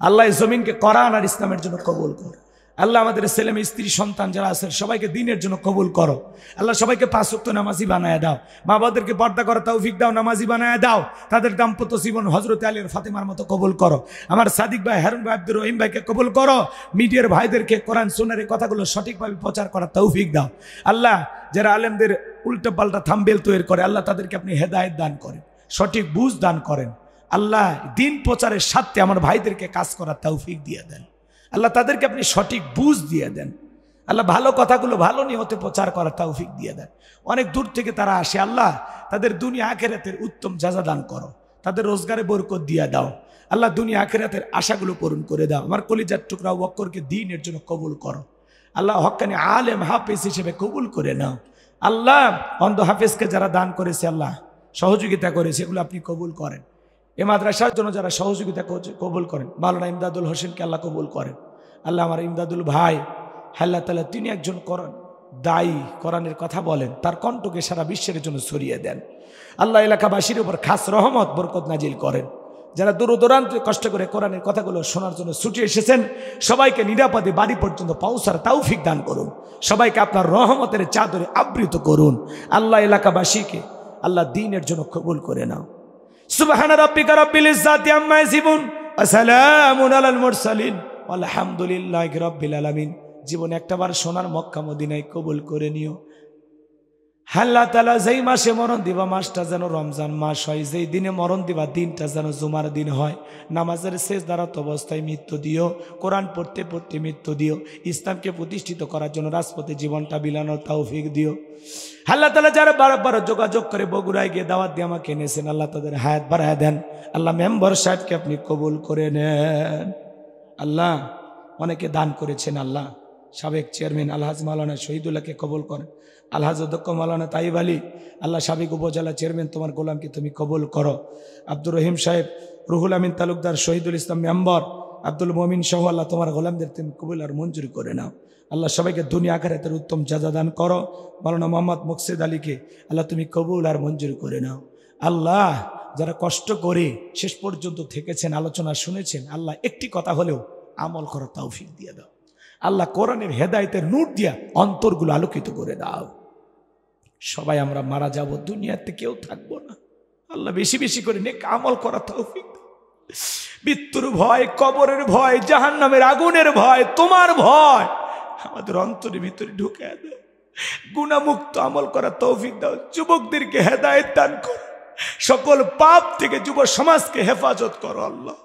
আল্লাহ এই জমিনকে কোরআন আর ইসলামের জন্য কবুল করো। আল্লাহ আমাদের ছেলে মেয়ে স্ত্রী সন্তান যারা আছেন সবাইকে দিনের জন্য কবুল করো। আল্লাহ সবাইকে 5 ওয়াক্ত নামাজি বানায় দাও, মা বাবাদেরকে পর্দা করা তৌফিক দাও, নামাজি বানায় দাও, তাদের দাম্পত্য জীবন হযরত আলী আর ফাতেমার মতো কবুল করো। আমার সাদিক ভাই, হারুন ভাই, আব্দুর রহিম ভাইকে কবুল করো। মিডিয়ার ভাইদেরকে কোরআন সুন্নাহর এই কথাগুলো সঠিকভাবে প্রচার করার তৌফিক দাও। আল্লাহ যারা আলেমদের উল্টো পাল্টা থাম্বেল তৈরি করে, আল্লাহ তাদেরকে আপনি হেদায়েত দান করেন, সঠিক বুঝ দান করেন। আল্লাহ দিন প্রচারের সাথে আমার ভাইদেরকে কাজ করার তৌফিক দিয়ে দেন। আল্লাহ তাদেরকে আপনি সঠিক বুঝ দিয়ে দেন। আল্লাহ ভালো কথাগুলো ভালো নিয়তে প্রচার করার তৌফিক দিয়ে দেন। অনেক দূর থেকে তারা আসে, আল্লাহ তাদের দুনিয়া আখিরাতের উত্তম জাযা দান করো, তাদের রোজগারে বরকত দিয়ে দাও। আল্লাহ দুনিয়া আখিরাতের আশাগুলো পূরণ করে দাও। আমার কলিজার টুকরা আবু বকরকে দ্বীনের জন্য কবুল করো। আল্লাহ হক্কানি আলেম হাফেজ হিসেবে কবুল করে নাও। আল্লাহ অন্ধ হাফেজকে যারা দান করেছে, আল্লাহ সহযোগিতা করেছে, এগুলো আপনি কবুল করেন। এ মাদ্রাসার জন্য যারা সহযোগিতা কবুল করেন, মাওলানা ইমদাদুল হোসেনকে আল্লাহ কবুল করেন। আল্লাহ আমার ইমদাদুল ভাই, আল্লাহ তাআলা তিনি একজন দায়ী, কোরআনের কথা বলেন, তার কণ্ঠকে সারা বিশ্বের জন্য ছড়িয়ে দেন। আল্লাহ এলাকাবাসীর উপর খাস রহমত বরকত নাজিল করেন। যারা দূর দূরান্তে কষ্ট করে কোরআনের কথাগুলো শোনার জন্য ছুটে এসেছেন, সবাইকে নিরাপদে বাড়ি পর্যন্ত পৌঁছার তৌফিক দান করুন। সবাইকে আপনার রহমতের চাদরে আবৃত করুন। আল্লাহ এলাকাবাসীকে আল্লাহ দ্বীনের জন্য কবুল করে নাও। সুবহানা রাব্বিকা রাব্বিল ইজ্জাতি আম্মা ইয়াসিফুন ওয়া সালামুন আলাল মুরসালিন আলহামদুলিল্লাহি রাব্বিল আলামিন। জীবনে একটাবার সোনার মক্কা মদিনায় কবুল করে নিও। আল্লাহ তাআলা যেই মাসে মরণ দিবা মাসটা যেন রমজান মাস হয়, যেই দিনে মরণ দিবা দিনটা যেন জুমার দিন হয়। নামাজের সেজদারত অবস্থায় মৃত্যু দিও, কোরআন পড়তে পড়তে মৃত্যু দিও। ইসলামকে প্রতিষ্ঠিত করার জন্য রাজপথে জীবনটা বিলানোর তৌফিক দিও। আল্লাহ তাআলা যারা বারবার যোগাযোগ করে বগুড়ায় গিয়ে দাওয়াত দিয়ে আমাকে এনেছেন, আল্লাহ তাদের হায়াত বাড়ায় দেন। আল্লাহ মেম্বার সাহেবকে আপনি কবুল করে নেন। আল্লাহ অনেকে দান করেছেন, আল্লাহ সাবেক চেয়ারম্যান আলহাজ মাওলানা শহীদুল্লাহকে কবুল করেন। আলহাজ অধ্যক্ষ মাওলানা তাইব আলী, আল্লাহ সাবেক উপজেলা চেয়ারম্যান, তোমার গোলামকে তুমি কবুল করো। আব্দুর রহিম সাহেব, রুহুল আমিন তালুকদার, শহীদুল ইসলাম মেম্বার, আব্দুল মমিন সহ আল্লাহ তোমার গোলামদের তুমি কবুল আর মঞ্জুর করে নাও। আল্লাহ সবাইকে দুনিয়া আখিরাতের উত্তম জাযা দান করো। মাওলানা মোহাম্মদ মুকসিদ আলীকে আল্লাহ তুমি কবুল আর মঞ্জুর করে নাও। আল্লাহ যারা কষ্ট করে শেষ পর্যন্ত থেকেছেন, আলোচনা শুনেছেন, আল্লাহ একটি কথা হলেও আমল করার তৌফিক দিয়ে দাও। আল্লাহ কোরআনের হেদায়েতের নূর দিয়া অন্তরগুলো আলোকিত করে দাও। সবাই আমরা মারা যাব, দুনিয়াতে কেউ থাকবো না। আল্লাহ বেশি বেশি করে নেক আমল করার তৌফিক দাও। মৃত্যুর ভয়, কবরের ভয়, জাহান্নামের আগুনের ভয়, তোমার ভয় আমাদের অন্তরের ভিতরে ঢুকে দাও। গুনাহমুক্ত আমল করার তৌফিক দাও। যুবকদেরকে হেদায়েত দান করো, সকল পাপ থেকে যুব সমাজকে হেফাজত করো। আল্লাহ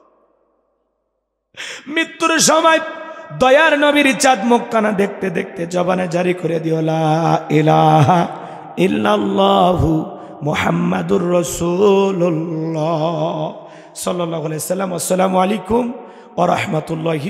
মৃত্যুর সময় দয়ার নবীর চাঁদ মুখখানা দেখতে দেখতে জবানে জারি করে দিও লা ইলাহা ইল্লাল্লাহু মুহাম্মাদুর রাসূলুল্লাহ সাল্লাল্লাহু আলাইহি ওয়াসাল্লাম। আসসালামু আলাইকুম ওয়া রাহমাতুল্লাহি।